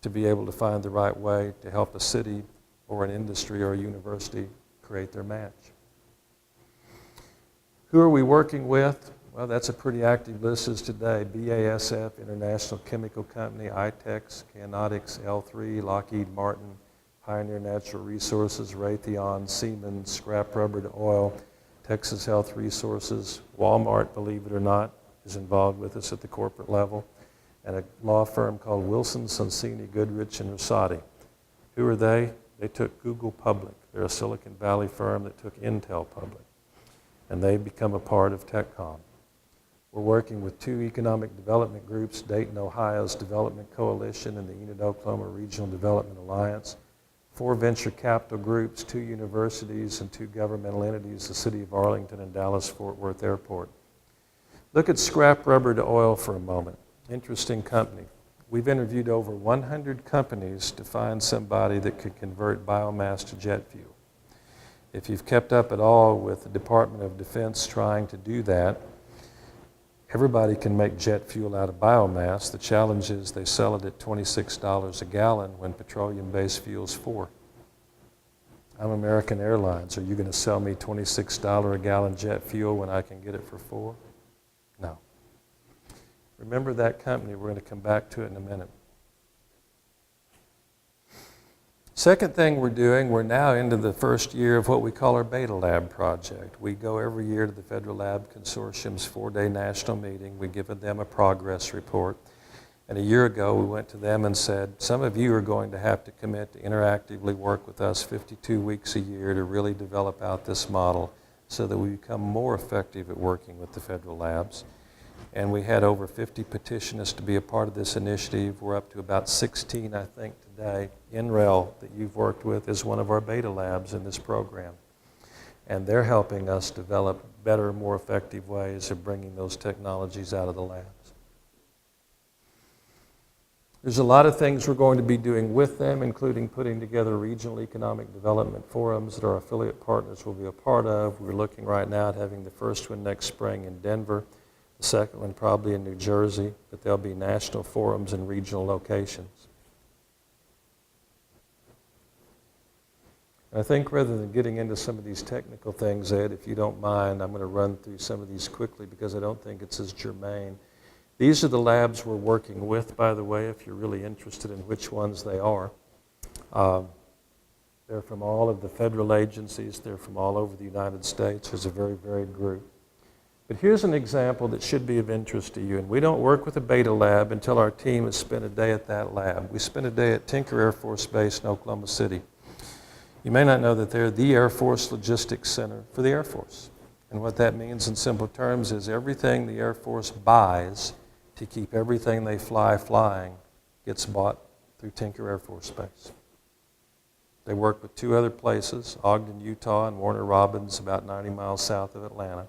to be able to find the right way to help a city or an industry or a university create their match. Who are we working with? Well, that's a pretty active list as today. BASF, International Chemical Company, ITEX, Canotix, L3, Lockheed Martin, Pioneer Natural Resources, Raytheon, Siemens, Scrap Rubber to Oil, Texas Health Resources, Walmart, believe it or not, is involved with us at the corporate level, and a law firm called Wilson, Sonsini, Goodrich, and Rosati. Who are they? They took Google public. They're a Silicon Valley firm that took Intel public, and they become a part of TechCom. We're working with 2 economic development groups, Dayton, Ohio's Development Coalition and the Enid, Oklahoma Regional Development Alliance, 4 venture capital groups, 2 universities, and 2 governmental entities, the City of Arlington and Dallas-Fort Worth Airport. Look at scrap rubber to oil for a moment. Interesting company. We've interviewed over 100 companies to find somebody that could convert biomass to jet fuel. If you've kept up at all with the Department of Defense trying to do that, everybody can make jet fuel out of biomass. The challenge is they sell it at $26 a gallon when petroleum-based fuel's $4. I'm American Airlines. Are you going to sell me $26 a gallon jet fuel when I can get it for $4? No. Remember that company. We're going to come back to it in a minute. Second thing we're doing, we're now into the first year of what we call our Beta Lab project. We go every year to the Federal Lab Consortium's 4-day national meeting. We give them a progress report. And a year ago, we went to them and said, some of you are going to have to commit to interactively work with us 52 weeks a year to really develop out this model so that we become more effective at working with the federal labs. And we had over 50 petitionists to be a part of this initiative. We're up to about 16, I think, today. NREL, that you've worked with, is one of our beta labs in this program. And they're helping us develop better, more effective ways of bringing those technologies out of the labs. There's a lot of things we're going to be doing with them, including putting together regional economic development forums that our affiliate partners will be a part of. We're looking right now at having the first one next spring in Denver, the second one probably in New Jersey, but there'll be national forums in regional locations. I think rather than getting into some of these technical things, Ed, if you don't mind, I'm going to run through some of these quickly because I don't think it's as germane. These are the labs we're working with, by the way, if you're really interested in which ones they are. They're from all of the federal agencies. They're from all over the United States. There's a very varied group. But here's an example that should be of interest to you. And we don't work with a beta lab until our team has spent a day at that lab. We spent a day at Tinker Air Force Base in Oklahoma City. You may not know that they're the Air Force Logistics Center for the Air Force. And what that means in simple terms is everything the Air Force buys to keep everything they fly flying gets bought through Tinker Air Force Base. They work with 2 other places, Ogden, Utah, and Warner Robins, about 90 miles south of Atlanta.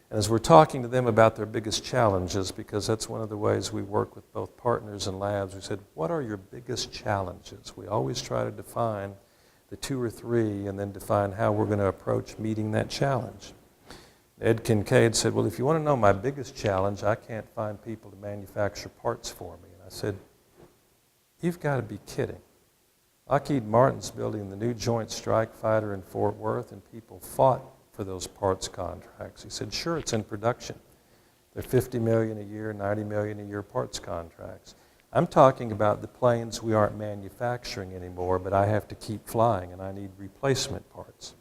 And as we're talking to them about their biggest challenges, because that's one of the ways we work with both partners and labs, we said, what are your biggest challenges? We always try to define the 2 or 3 and then define how we're going to approach meeting that challenge. Ed Kincaid said, well, if you want to know my biggest challenge, I can't find people to manufacture parts for me. And I said, you've got to be kidding. Lockheed Martin's building the new Joint Strike Fighter in Fort Worth, and people fought for those parts contracts. He said, sure, it's in production. They're $50 million a year, $90 million a year parts contracts. I'm talking about the planes we aren't manufacturing anymore, but I have to keep flying, and I need replacement parts.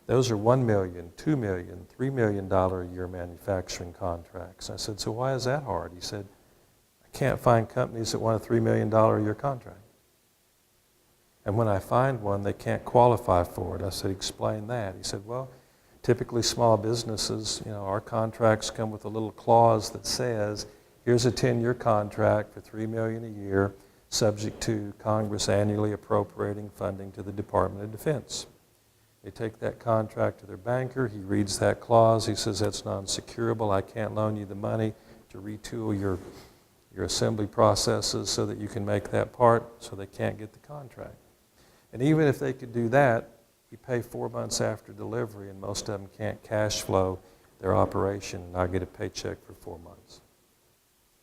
Those are $1 million, $2 million, $3 million a year manufacturing contracts. I said, so why is that hard? He said, I can't find companies that want a $3 million a year contract. And when I find one, they can't qualify for it. I said, explain that. He said, well, typically small businesses, our contracts come with a little clause that says, here's a 10-year contract for $3 million a year, subject to Congress annually appropriating funding to the Department of Defense. They take that contract to their banker. He reads that clause. He says, that's non-securable. I can't loan you the money to retool your assembly processes so that you can make that part, so they can't get the contract. And even if they could do that, you pay 4 months after delivery, and most of them can't cash flow their operation, and I get a paycheck for 4 months.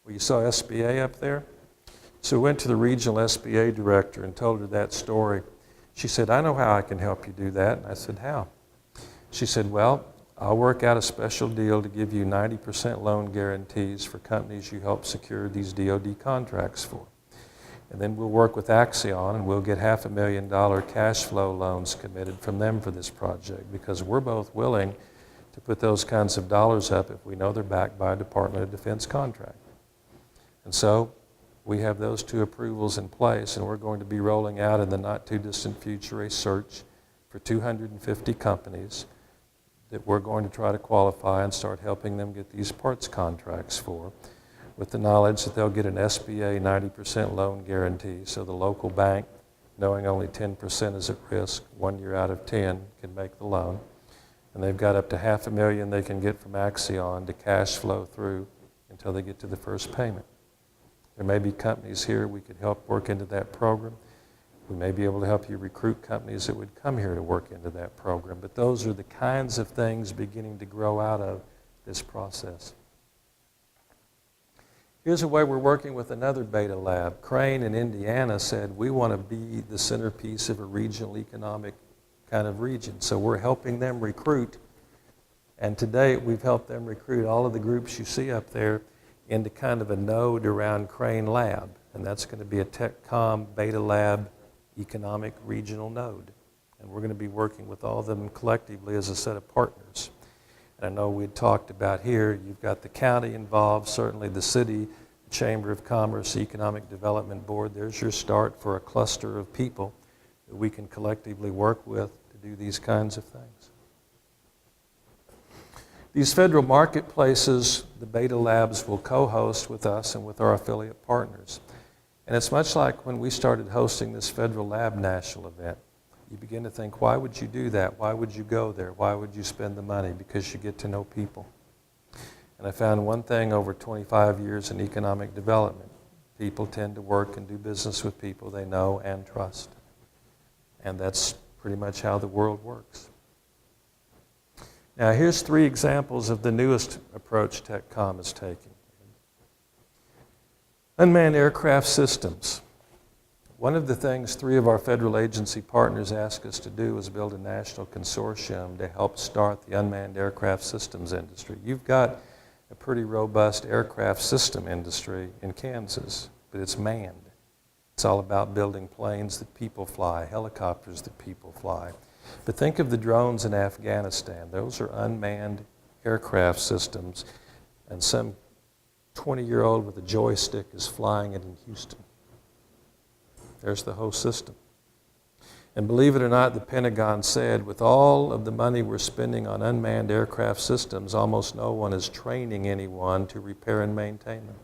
Well, you saw SBA up there? So we went to the regional SBA director and told her that story. She said, I know how I can help you do that. And I said, how? She said, well, I'll work out a special deal to give you 90% loan guarantees for companies you help secure these DoD contracts for. And then we'll work with Axion, and we'll get $500,000 cash flow loans committed from them for this project, because we're both willing to put those kinds of dollars up if we know they're backed by a Department of Defense contract. And so we have those 2 approvals in place, and we're going to be rolling out in the not-too-distant future a search for 250 companies that we're going to try to qualify and start helping them get these parts contracts for, with the knowledge that they'll get an SBA 90% loan guarantee, so the local bank, knowing only 10% is at risk, 1 year out of 10, can make the loan. And they've got up to $500,000 they can get from Axion to cash flow through until they get to the first payment. There may be companies here we could help work into that program. We may be able to help you recruit companies that would come here to work into that program. But those are the kinds of things beginning to grow out of this process. Here's a way we're working with another beta lab. Crane in Indiana said, we want to be the centerpiece of a regional economic kind of region. So we're helping them recruit. And to date, we've helped them recruit all of the groups you see up there into kind of a node around Crane Lab. And that's going to be a TechCom Beta Lab economic regional node. And we're going to be working with all of them collectively as a set of partners. And I know we had talked about here, you've got the county involved, certainly the city, the Chamber of Commerce, Economic Development Board. There's your start for a cluster of people that we can collectively work with to do these kinds of things. These federal marketplaces, the beta labs will co-host with us and with our affiliate partners. And it's much like when we started hosting this Federal Lab National event. You begin to think, why would you do that? Why would you go there? Why would you spend the money? Because you get to know people. And I found one thing over 25 years in economic development. People tend to work and do business with people they know and trust. And that's pretty much how the world works. Now here's 3 examples of the newest approach TechCom is taking. Unmanned aircraft systems. One of the things 3 of our federal agency partners asked us to do was build a national consortium to help start the unmanned aircraft systems industry. You've got a pretty robust aircraft system industry in Kansas, but it's manned. It's all about building planes that people fly, helicopters that people fly. But think of the drones in Afghanistan. Those are unmanned aircraft systems, and some 20-year-old with a joystick is flying it in Houston. There's the whole system. And believe it or not, the Pentagon said, with all of the money we're spending on unmanned aircraft systems, almost no one is training anyone to repair and maintain them.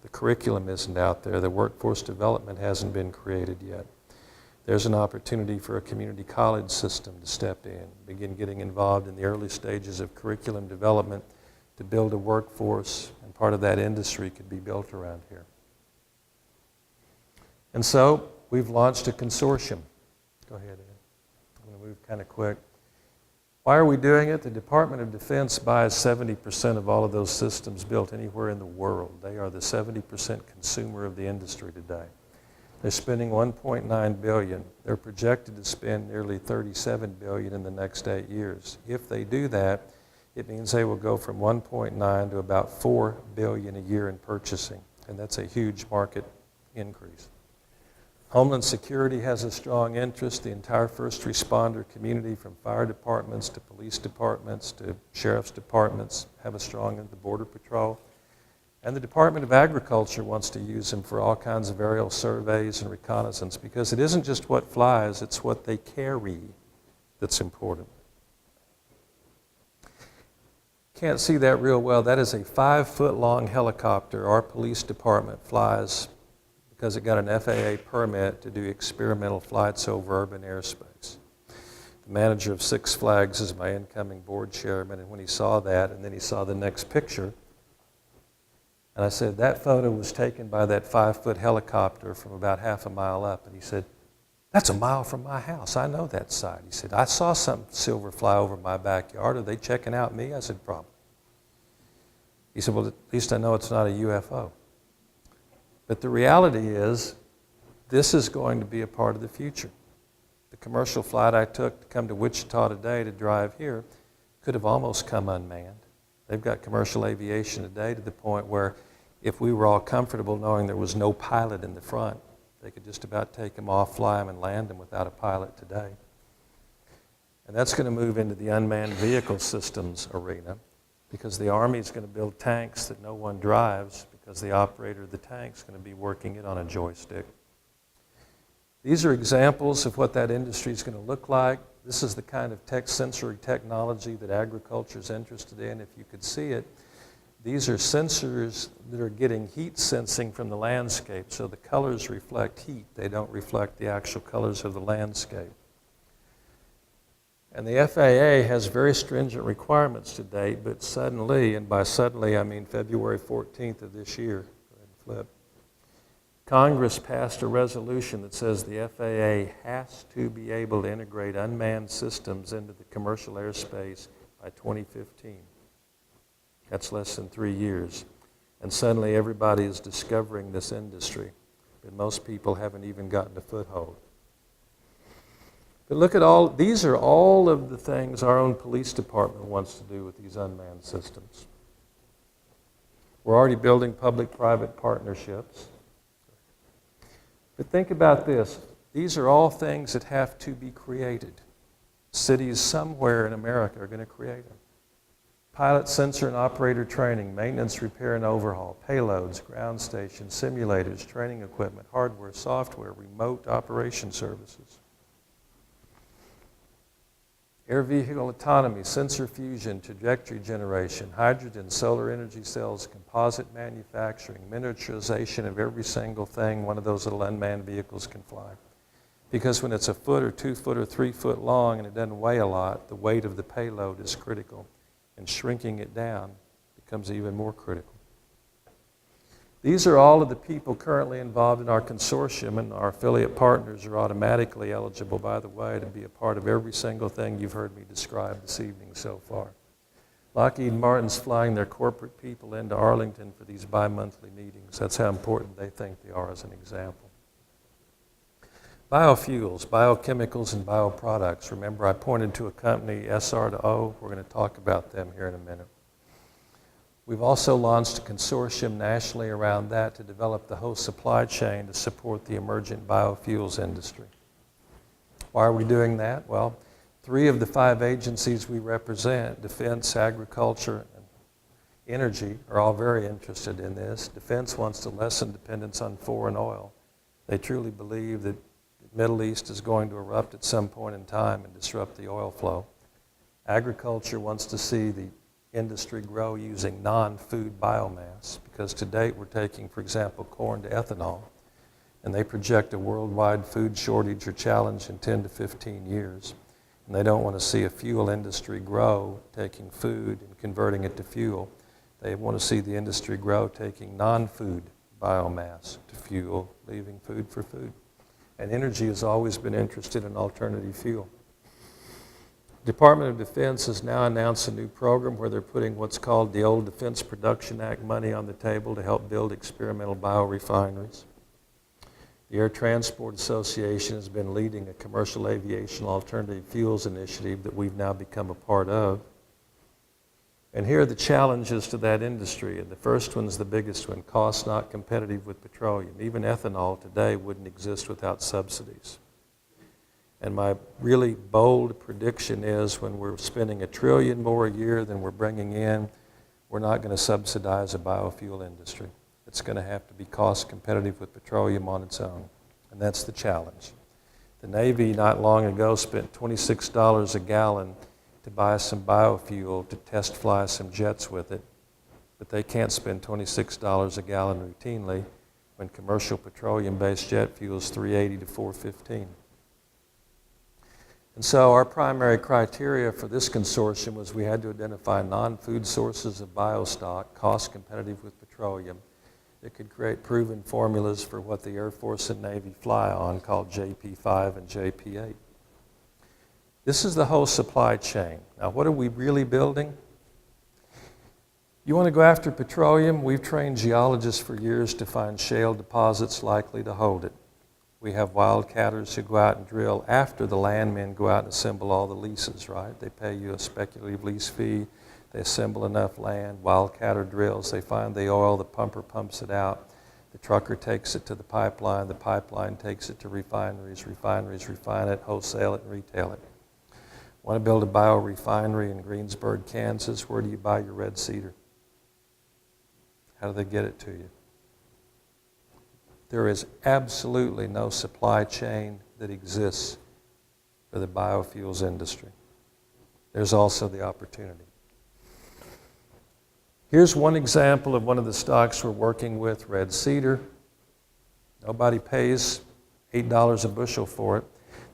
The curriculum isn't out there. The workforce development hasn't been created yet. There's an opportunity for a community college system to step in, begin getting involved in the early stages of curriculum development to build a workforce, and part of that industry could be built around here. And so we've launched a consortium. Go ahead, Ed. I'm going to move kind of quick. Why are we doing it? The Department of Defense buys 70% of all of those systems built anywhere in the world. They are the 70% consumer of the industry today. They're spending $1.9 billion. They're projected to spend nearly $37 billion in the next 8 years. If they do that, it means they will go from 1.9 to about $4 billion a year in purchasing, and that's a huge market increase. Homeland Security has a strong interest. The entire first responder community, from fire departments to police departments to sheriff's departments, have a strong interest. The Border Patrol. And the Department of Agriculture wants to use them for all kinds of aerial surveys and reconnaissance, because it isn't just what flies, it's what they carry that's important. Can't see that real well. That is a 5-foot-long helicopter our police department flies because it got an FAA permit to do experimental flights over urban airspace. The manager of Six Flags is my incoming board chairman, and when he saw that, and then he saw the next picture, and I said, that photo was taken by that 5-foot helicopter from about half a mile up, and he said, that's a mile from my house. I know that site. He said, I saw some silver fly over my backyard. Are they checking out me? I said, probably. He said, well, at least I know it's not a UFO. But the reality is, this is going to be a part of the future. The commercial flight I took to come to Wichita today to drive here could have almost come unmanned. They've got commercial aviation today to the point where if we were all comfortable knowing there was no pilot in the front, they could just about take them off, fly them, and land them without a pilot today. And that's going to move into the unmanned vehicle systems arena, because the Army is going to build tanks that no one drives because the operator of the tank is going to be working it on a joystick. These are examples of what that industry is going to look like. This is the kind of sensory technology that agriculture is interested in. If you could see it, these are sensors that are getting heat sensing from the landscape, so the colors reflect heat. They don't reflect the actual colors of the landscape. And the FAA has very stringent requirements to date, but suddenly, and by suddenly I mean February 14th of this year, go ahead and flip, Congress passed a resolution that says the FAA has to be able to integrate unmanned systems into the commercial airspace by 2015. That's less than 3 years. And suddenly everybody is discovering this industry, but most people haven't even gotten a foothold. But look at all, these are all of the things our own police department wants to do with these unmanned systems. We're already building public-private partnerships. But think about this. These are all things that have to be created. Cities somewhere in America are going to create them. Pilot, sensor, and operator training, maintenance, repair, and overhaul, payloads, ground stations, simulators, training equipment, hardware, software, remote operation services. Air vehicle autonomy, sensor fusion, trajectory generation, hydrogen, solar energy cells, composite manufacturing, miniaturization of every single thing one of those little unmanned vehicles can fly. Because when it's a foot or 2 foot or 3 foot long and it doesn't weigh a lot, the weight of the payload is critical. And shrinking it down becomes even more critical. These are all of the people currently involved in our consortium, and our affiliate partners are automatically eligible, by the way, to be a part of every single thing you've heard me describe this evening so far. Lockheed Martin's flying their corporate people into Arlington for these bi-monthly meetings. That's how important they think they are as an example. Biofuels, biochemicals, and bioproducts. Remember, I pointed to a company, SR2O. We're going to talk about them here in a minute. We've also launched a consortium nationally around that to develop the whole supply chain to support the emergent biofuels industry. Why are we doing that? Well, 3 of the 5 agencies we represent, Defense, Agriculture, and Energy, are all very interested in this. Defense wants to lessen dependence on foreign oil. They truly believe that the Middle East is going to erupt at some point in time and disrupt the oil flow. Agriculture wants to see the industry grow using non-food biomass, because to date we're taking, for example, corn to ethanol, and they project a worldwide food shortage or challenge in 10 to 15 years. And they don't want to see a fuel industry grow taking food and converting it to fuel. They want to see the industry grow taking non-food biomass to fuel, leaving food for food. And Energy has always been interested in alternative fuel. Department of Defense has now announced a new program where they're putting what's called the old Defense Production Act money on the table to help build experimental biorefineries. The Air Transport Association has been leading a commercial aviation alternative fuels initiative that we've now become a part of. And here are the challenges to that industry. And the first one's the biggest one: cost not competitive with petroleum. Even ethanol today wouldn't exist without subsidies. And my really bold prediction is when we're spending $1 trillion more a year than we're bringing in, we're not going to subsidize a biofuel industry. It's going to have to be cost competitive with petroleum on its own. And that's the challenge. The Navy not long ago spent $26 a gallon to buy some biofuel to test fly some jets with it, but they can't spend $26 a gallon routinely when commercial petroleum-based jet fuel is $3.80 to $4.15. And so our primary criteria for this consortium was we had to identify non-food sources of biostock, cost competitive with petroleum, that could create proven formulas for what the Air Force and Navy fly on, called JP5 and JP8. This is the whole supply chain. Now, what are we really building? You want to go after petroleum? We've trained geologists for years to find shale deposits likely to hold it. We have wildcatters who go out and drill after the landmen go out and assemble all the leases, right? They pay you a speculative lease fee. They assemble enough land. Wildcatter drills. They find the oil. The pumper pumps it out. The trucker takes it to the pipeline. The pipeline takes it to refineries. Refineries refine it, wholesale it, and retail it. Want to build a biorefinery in Greensburg, Kansas? Where do you buy your red cedar? How do they get it to you? There is absolutely no supply chain that exists for the biofuels industry. There's also the opportunity. Here's one example of one of the stocks we're working with, red cedar. Nobody pays $8 a bushel for it.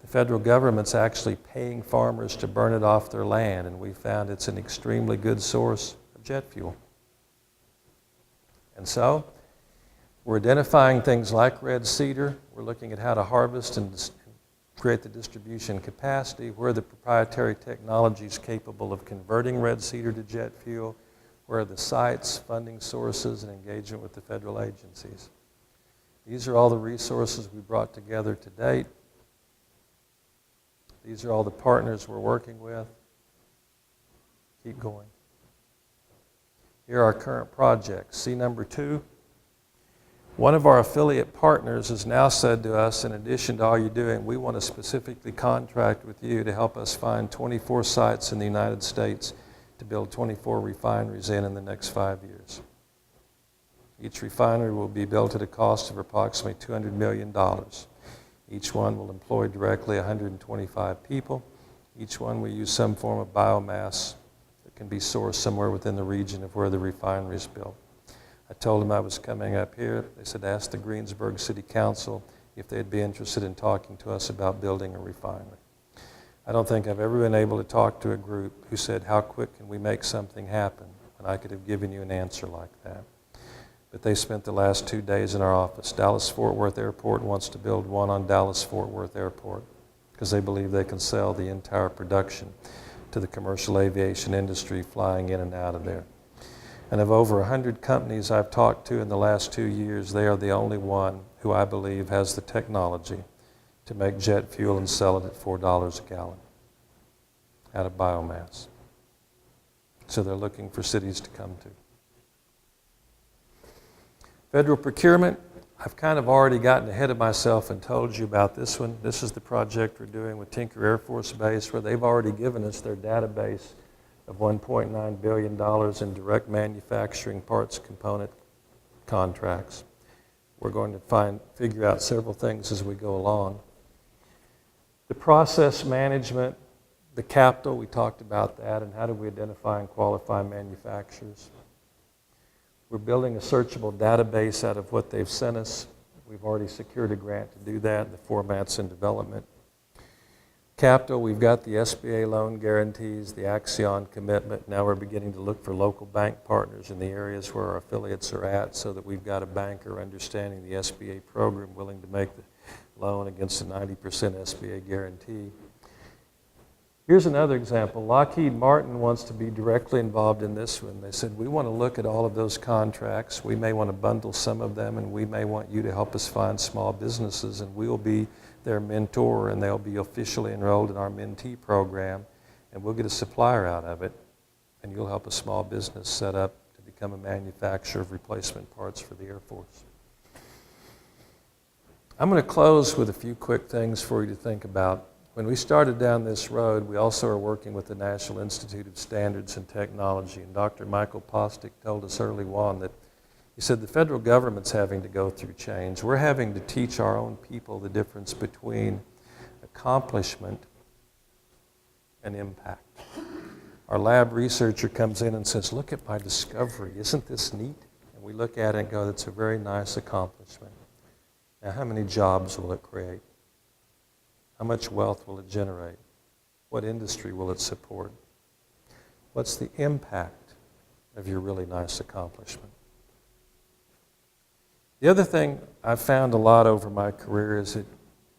The the federal government's actually paying farmers to burn it off their land, and we found it's an extremely good source of jet fuel. And so, we're identifying things like red cedar. We're looking at how to harvest and create the distribution capacity. Where are the proprietary technologies capable of converting red cedar to jet fuel? Where are the sites, funding sources, and engagement with the federal agencies? These are all the resources we brought together to date. These are all the partners we're working with. Keep going. Here are our current projects. See number 2. One of our affiliate partners has now said to us, in addition to all you're doing, we want to specifically contract with you to help us find 24 sites in the United States to build 24 refineries in the next 5 years. Each refinery will be built at a cost of approximately $200 million. Each one will employ directly 125 people. Each one will use some form of biomass that can be sourced somewhere within the region of where the refinery is built. I told them I was coming up here. They said, ask the Greensburg City Council if they'd be interested in talking to us about building a refinery. I don't think I've ever been able to talk to a group who said, how quick can we make something happen? And I could have given you an answer like that. But they spent the last 2 days in our office. Dallas-Fort Worth Airport wants to build one on Dallas-Fort Worth Airport because they believe they can sell the entire production to the commercial aviation industry flying in and out of there. And of over 100 companies I've talked to in the last 2 years, they are the only one who I believe has the technology to make jet fuel and sell it at $4 a gallon out of biomass. So they're looking for cities to come to. Federal procurement, I've kind of already gotten ahead of myself and told you about this one. This is the project we're doing with Tinker Air Force Base, where they've already given us their database of $1.9 billion in direct manufacturing parts component contracts. We're going to figure out several things as we go along. The process management, the capital, we talked about that, and how do we identify and qualify manufacturers. We're building a searchable database out of what they've sent us. We've already secured a grant to do that. The format's in development. Capital, we've got the SBA loan guarantees, the Axion commitment. Now we're beginning to look for local bank partners in the areas where our affiliates are at so that we've got a banker understanding the SBA program willing to make the loan against a 90% SBA guarantee. Here's another example. Lockheed Martin wants to be directly involved in this one. They said, we want to look at all of those contracts. We may want to bundle some of them, and we may want you to help us find small businesses, and we'll be their mentor, and they'll be officially enrolled in our mentee program, and we'll get a supplier out of it, and you'll help a small business set up to become a manufacturer of replacement parts for the Air Force. I'm going to close with a few quick things for you to think about. When we started down this road, we also are working with the National Institute of Standards and Technology, and Dr. Michael Postic told us early on that he said the federal government's having to go through change. We're having to teach our own people the difference between accomplishment and impact. Our lab researcher comes in and says, look at my discovery, isn't this neat? And we look at it and go, that's a very nice accomplishment. Now, how many jobs will it create? How much wealth will it generate? What industry will it support? What's the impact of your really nice accomplishment? The other thing I've found a lot over my career is that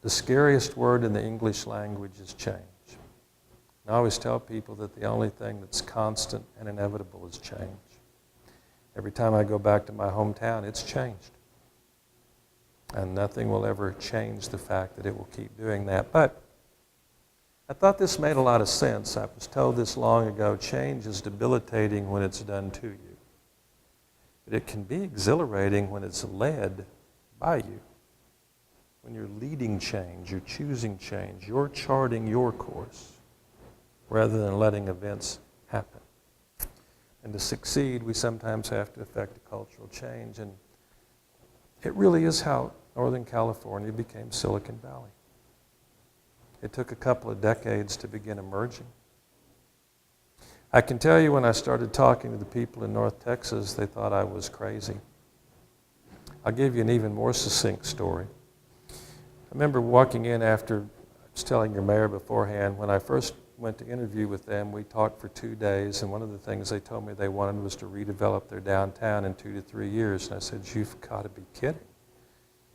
the scariest word in the English language is change. And I always tell people that the only thing that's constant and inevitable is change. Every time I go back to my hometown, it's changed. And nothing will ever change the fact that it will keep doing that. But I thought this made a lot of sense. I was told this long ago, change is debilitating when it's done to you. But it can be exhilarating when it's led by you. When you're leading change, you're choosing change, you're charting your course rather than letting events happen. And to succeed, we sometimes have to effect a cultural change. And it really is how Northern California became Silicon Valley. It took a couple of decades to begin emerging. I can tell you when I started talking to the people in North Texas, they thought I was crazy. I'll give you an even more succinct story. I remember walking in after was telling your mayor beforehand, when I first went to interview with them, we talked for 2 days, and one of the things they told me they wanted was to redevelop their downtown in 2 to 3 years. And I said, you've got to be kidding.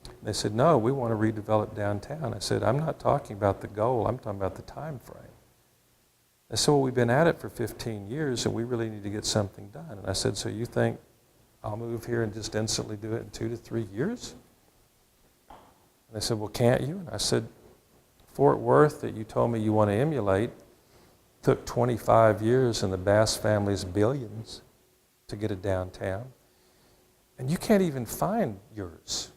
And they said, no, we want to redevelop downtown. I said, I'm not talking about the goal, I'm talking about the time frame. They said, well, we've been at it for 15 years, and we really need to get something done. And I said, so you think I'll move here and just instantly do it in 2 to 3 years? And they said, well, can't you? And I said, Fort Worth, that you told me you want to emulate, took 25 years and the Bass family's billions to get a downtown. And you can't even find yours.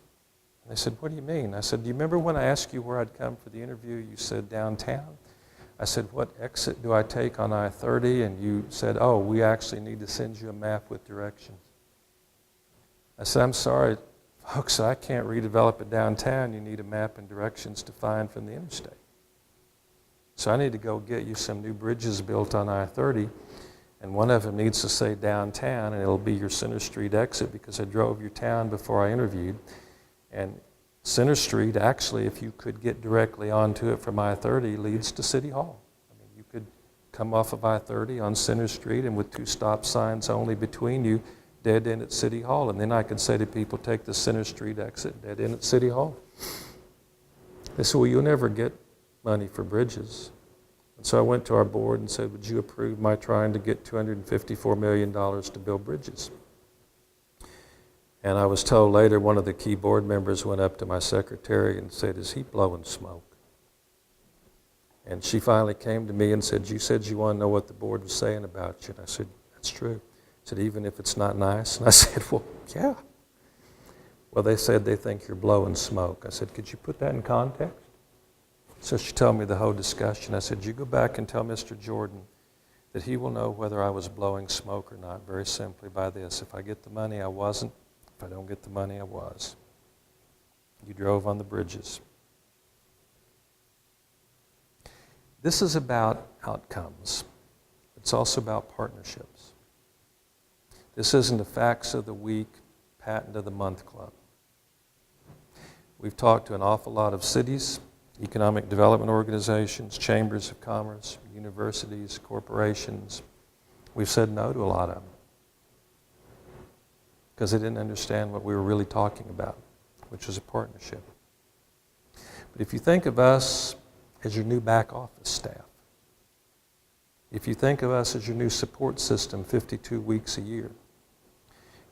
And they said, what do you mean? I said, do you remember when I asked you where I'd come for the interview? You said downtown. I said, what exit do I take on I-30? And you said, oh, we actually need to send you a map with directions. I said, I'm sorry, folks, I can't redevelop a downtown. You need a map and directions to find from the interstate. So I need to go get you some new bridges built on I-30, and one of them needs to say downtown, and it'll be your Center Street exit, because I drove your town before I interviewed. And Center Street, actually, if you could get directly onto it from I-30, leads to City Hall. I mean, you could come off of I-30 on Center Street, and with 2 stop signs only between you, dead end at City Hall. And then I could say to people, take the Center Street exit, dead end at City Hall. They said, well, you'll never get money for bridges. And so I went to our board and said, would you approve my trying to get $254 million to build bridges? And I was told later, one of the key board members went up to my secretary and said, is he blowing smoke? And she finally came to me and said, you said you want to know what the board was saying about you. And I said, that's true. I said, even if it's not nice? And I said, well, yeah. Well, they said they think you're blowing smoke. I said, could you put that in context? So she told me the whole discussion. I said, you go back and tell Mr. Jordan that he will know whether I was blowing smoke or not, very simply by this. If I get the money, I wasn't. If I don't get the money, I was. You drove on the bridges. This is about outcomes. It's also about partnerships. This isn't a facts of the week, patent of the month club. We've talked to an awful lot of cities, economic development organizations, chambers of commerce, universities, corporations. We've said no to a lot of them because they didn't understand what we were really talking about, which was a partnership. But if you think of us as your new back office staff, if you think of us as your new support system 52 weeks a year,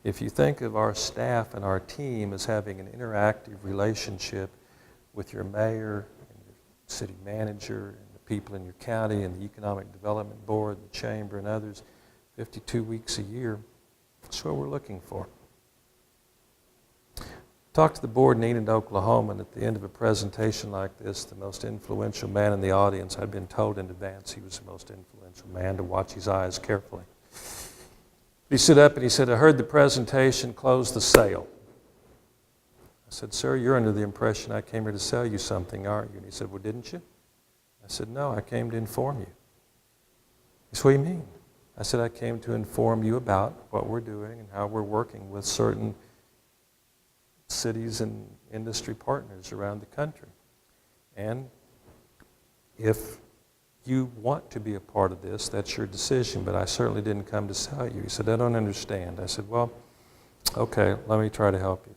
if you think of our staff and our team as having an interactive relationship with your mayor and your city manager and the people in your county and the Economic Development Board, the chamber and others, 52 weeks a year, that's what we're looking for. Talked to the board in Enid, Oklahoma, and at the end of a presentation like this, the most influential man in the audience, I'd been told in advance he was the most influential man, to watch his eyes carefully. He stood up and he said, I heard the presentation, close the sale. I said, sir, you're under the impression I came here to sell you something, aren't you? And he said, well, didn't you? I said, no, I came to inform you. He said, what do you mean? I said, I came to inform you about what we're doing and how we're working with certain cities and industry partners around the country. And if you want to be a part of this, that's your decision, but I certainly didn't come to sell you. He said, I don't understand. I said, well, okay, let me try to help you.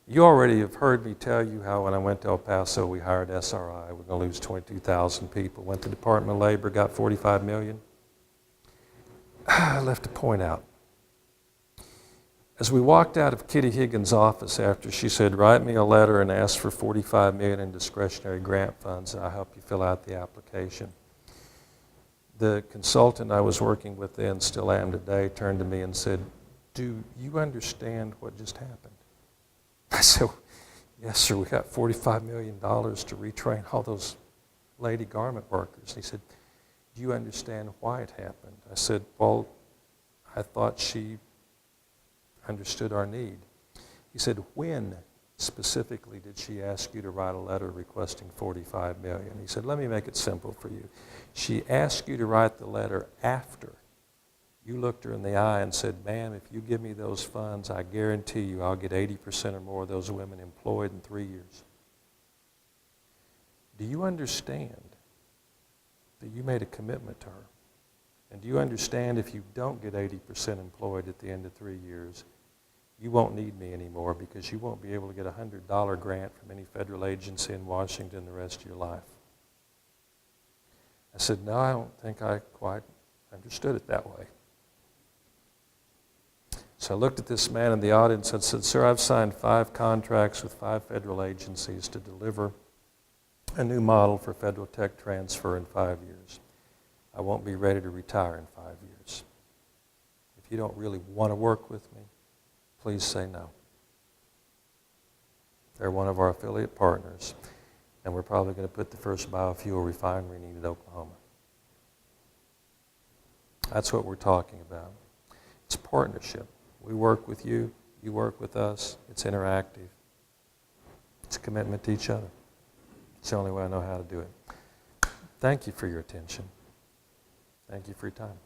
You already have heard me tell you how when I went to El Paso, we hired SRI. We're going to lose 22,000 people. Went to the Department of Labor, got $45 million. I left a point out. As we walked out of Kitty Higgins' office after she said, write me a letter and ask for $45 million in discretionary grant funds, and I'll help you fill out the application. The consultant I was working with then, still am today, turned to me and said, do you understand what just happened? I said, yes, sir, we got $45 million to retrain all those lady garment workers. And he said, do you understand why it happened? I said, well, I thought she understood our need. He said, when specifically did she ask you to write a letter requesting $45 million? He said, let me make it simple for you. She asked you to write the letter after you looked her in the eye and said, ma'am, if you give me those funds, I guarantee you I'll get 80% or more of those women employed in 3 years. do you understand that you made a commitment to her? And do you understand if you don't get 80% employed at the end of 3 years, you won't need me anymore because you won't be able to get a $100 grant from any federal agency in Washington the rest of your life? I said, no, I don't think I quite understood it that way. So I looked at this man in the audience and said, sir, I've signed 5 contracts with 5 federal agencies to deliver a new model for federal tech transfer in 5 years. I won't be ready to retire in 5 years. If you don't really want to work with me, please say no. They're one of our affiliate partners, and we're probably going to put the first biofuel refinery in Enid, Oklahoma. That's what we're talking about. It's partnership. We work with you, you work with us. It's interactive. It's a commitment to each other. It's the only way I know how to do it. Thank you for your attention. Thank you for your time.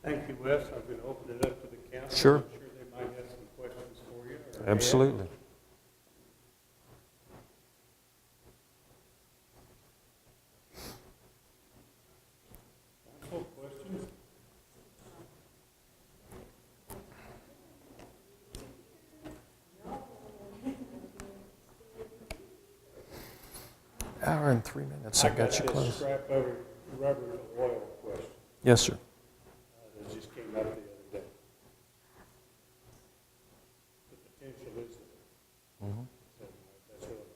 Thank you, Wes. I'm going to open it up to the council. Sure. I'm sure they might have some questions for you. Absolutely. Council, questions? Hour and 3 minutes. I got you this close. scrap rubber to oil question Yes, sir. that just came up the other day. The potential is there. Mm-hmm. That's what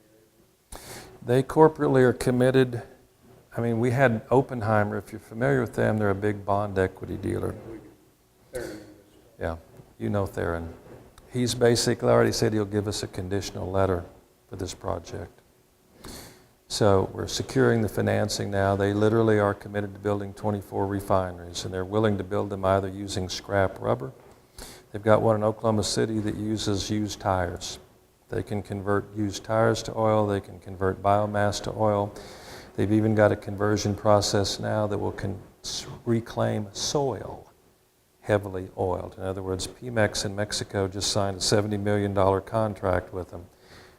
I'm hearing. They corporately are committed. I mean, we had Oppenheimer. If you're familiar with them, they're a big bond equity dealer. Yeah, you know Theron. He's basically already said he'll give us a conditional letter for this project. So we're securing the financing now. They literally are committed to building 24 refineries, and they're willing to build them either using scrap rubber. They've got one in Oklahoma City that uses used tires. They can convert used tires to oil. They can convert biomass to oil. They've even got a conversion process now that will reclaim soil heavily oiled. In other words, Pemex in Mexico just signed a $70 million contract with them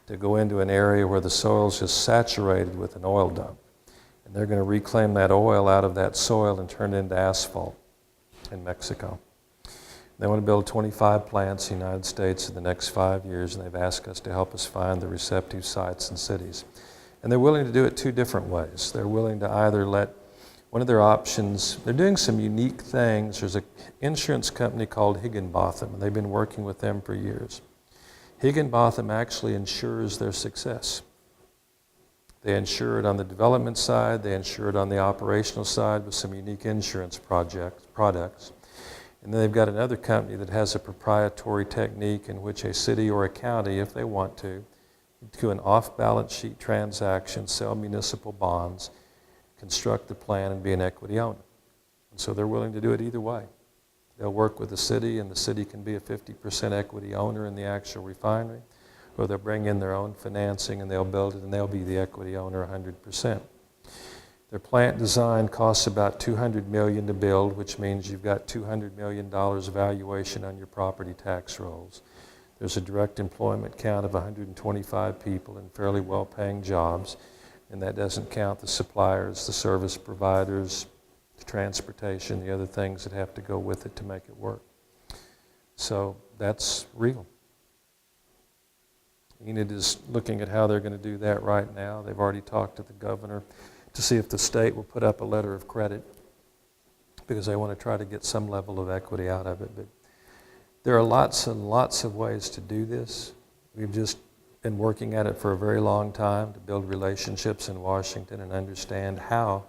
to go into an area where the soil is just saturated with an oil dump. And they're going to reclaim that oil out of that soil and turn it into asphalt in Mexico. They want to build 25 plants in the United States in the next 5 years, and they've asked us to help us find the receptive sites and cities. And they're willing to do it 2 different ways. They're willing to either let one of their options, they're doing some unique things. There's an insurance company called Higginbotham, and they've been working with them for years. Higginbotham actually insures their success. They insure it on the development side, they insure it on the operational side with some unique insurance products. And then they've got another company that has a proprietary technique in which a city or a county, if they want to do an off-balance sheet transaction, sell municipal bonds, construct the plan, and be an equity owner. And so they're willing to do it either way. They'll work with the city, and the city can be a 50% equity owner in the actual refinery, or they'll bring in their own financing and they'll build it, and they'll be the equity owner 100%. Their plant design costs about $200 million to build, which means you've got $200 million valuation on your property tax rolls. There's a direct employment count of 125 people in fairly well-paying jobs, and that doesn't count the suppliers, the service providers, the transportation, the other things that have to go with it to make it work. So that's real. Enid is looking at how they're going to do that right now. They've already talked to the governor to see if the state will put up a letter of credit because they want to try to get some level of equity out of it. But there are lots and lots of ways to do this. We've just been working at it for a very long time to build relationships in Washington and understand how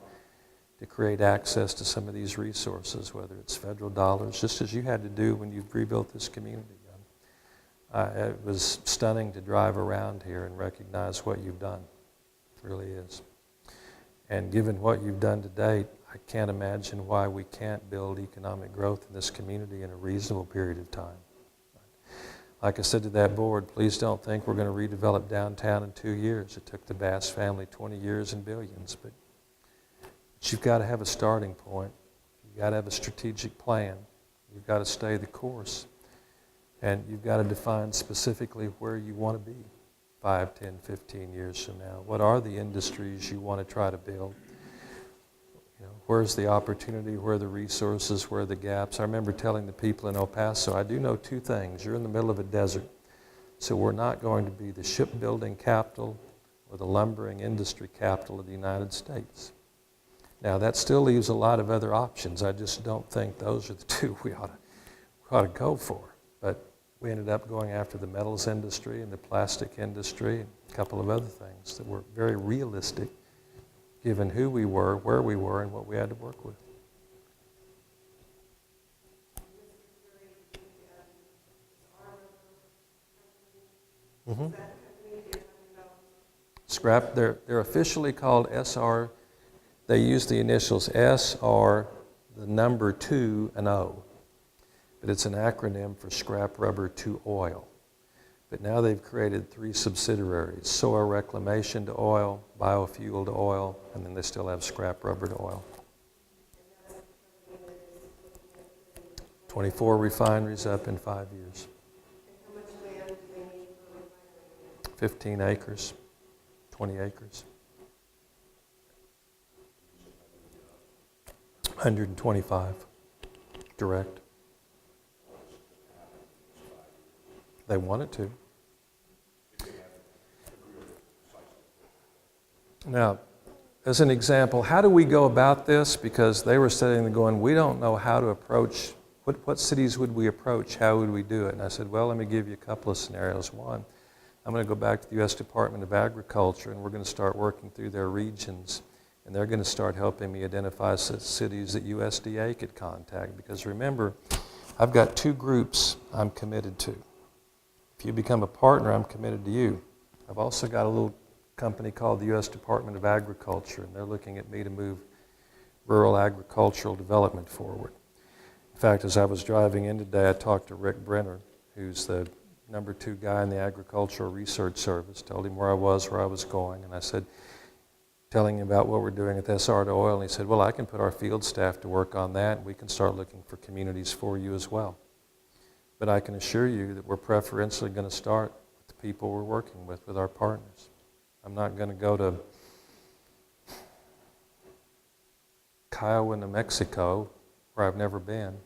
to create access to some of these resources, whether it's federal dollars, just as you had to do when you rebuilt this community. It was stunning to drive around here and recognize what you've done. It really is. And given what you've done to date, I can't imagine why we can't build economic growth in this community in a reasonable period of time. Like I said to that board, please don't think we're going to redevelop downtown in 2 years. It took the Bass family 20 years and billions, but you've got to have a starting point. You've got to have a strategic plan. You've got to stay the course. And you've got to define specifically where you want to be 5, 10, 15 years from now? What are the industries you want to try to build? You know, where's the opportunity? Where are the resources? Where are the gaps? I remember telling the people in El Paso, I do know two things. You're in the middle of a desert, so we're not going to be the shipbuilding capital or the lumbering industry capital of the United States. Now, that still leaves a lot of other options. I just don't think those are the two we ought to go for. But we ended up going after the metals industry and the plastic industry and a couple of other things that were very realistic, given who we were, where we were, and what we had to work with. Mm-hmm. Scrap, they're officially called SR. They use the initials SR, the number 2, and O. But it's an acronym for Scrap Rubber to Oil. But now they've created 3 subsidiaries: Soil Reclamation to Oil, Biofuel to Oil, and then they still have Scrap Rubber to Oil. 24 refineries up in 5 years. 15 acres, 20 acres. 125 direct. They wanted to. Now, as an example, how do we go about this? Because they were sitting there going, we don't know how to approach, what cities would we approach? How would we do it? And I said, well, let me give you a couple of scenarios. One, I'm going to go back to the U.S. Department of Agriculture, and we're going to start working through their regions. And they're going to start helping me identify cities that USDA could contact. Because remember, I've got 2 groups I'm committed to. If you become a partner, I'm committed to you. I've also got a little company called the U.S. Department of Agriculture, and they're looking at me to move rural agricultural development forward. In fact, as I was driving in today, I talked to Rick Brenner, who's the number 2 guy in the Agricultural Research Service, told him where I was going, and I said, telling him about what we're doing at SR to Oil, and he said, well, I can put our field staff to work on that, and we can start looking for communities for you as well. But I can assure you that we're preferentially going to start with the people we're working with our partners. I'm not going to go to Kiowa, New Mexico, where I've never been,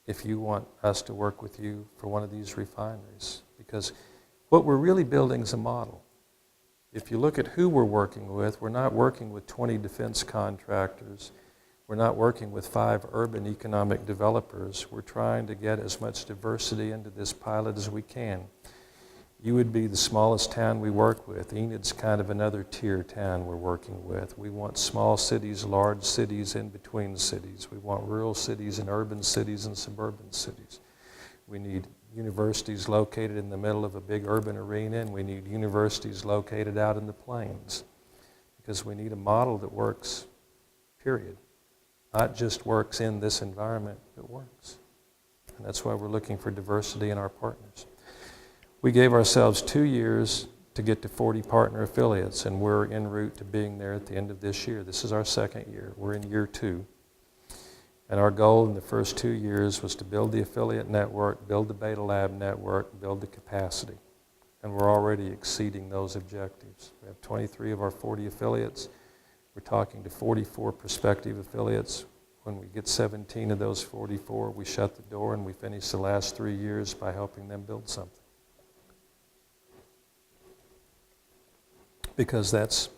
if you want us to work with you for one of these refineries. Because what we're really building is a model. If you look at who we're working with, we're not working with 20 defense contractors. We're not working with 5 urban economic developers. We're trying to get as much diversity into this pilot as we can. You would be the smallest town we work with. Enid's kind of another tier town we're working with. We want small cities, large cities, in between cities. We want rural cities and urban cities and suburban cities. We need universities located in the middle of a big urban arena, and we need universities located out in the plains. Because we need a model that works, period. Not just works in this environment, but works. And that's why we're looking for diversity in our partners. We gave ourselves 2 years to get to 40 partner affiliates, and we're en route to being there at the end of this year. This is our 2nd year. We're in year 2. And our goal in the first 2 years was to build the affiliate network, build the Beta Lab network, build the capacity. And we're already exceeding those objectives. We have 23 of our 40 affiliates. We're talking to 44 prospective affiliates. When we get 17 of those 44, we shut the door and we finish the last 3 years by helping them build something. Because that's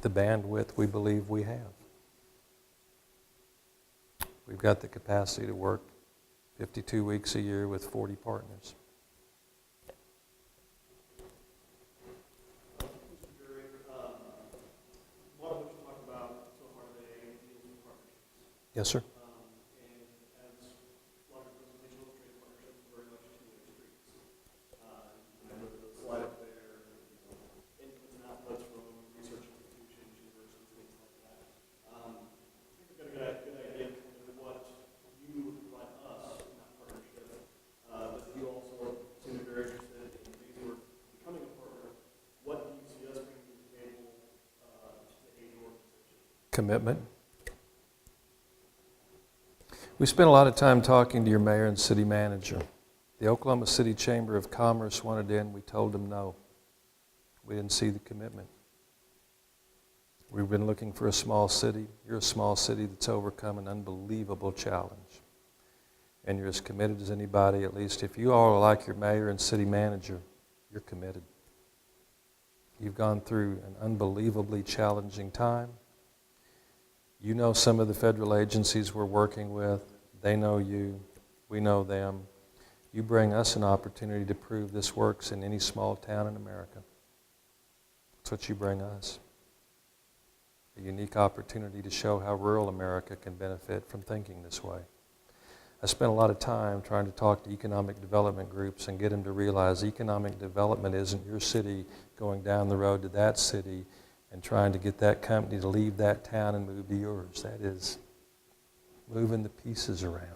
the bandwidth we believe we have. We've got the capacity to work 52 weeks a year with 40 partners. Mr. Drury, a lot of what you talked about so far today deals with partnerships. Yes, sir. And as a lot of your presentation illustrated, partnerships are very much two-way streets. Remember the slide up there, inputs and outputs from research institutions, universities, things like that. I think we've got a good idea of what you would provide us in that partnership. But you also seem to be very interested in maybe we're becoming a partner. What do you see us bringing to the table to aid your organization? Commitment. We spent a lot of time talking to your mayor and city manager. The Oklahoma City Chamber of Commerce wanted in, we told them no. We didn't see the commitment. We've been looking for a small city. You're a small city that's overcome an unbelievable challenge. And you're as committed as anybody, at least if you all are like your mayor and city manager, you're committed. You've gone through an unbelievably challenging time. You know some of the federal agencies we're working with. They know you. We know them. You bring us an opportunity to prove this works in any small town in America. That's what you bring us. A unique opportunity to show how rural America can benefit from thinking this way. I spent a lot of time trying to talk to economic development groups and get them to realize economic development isn't your city going down the road to that city and trying to get that company to leave that town and move to yours. That is moving the pieces around.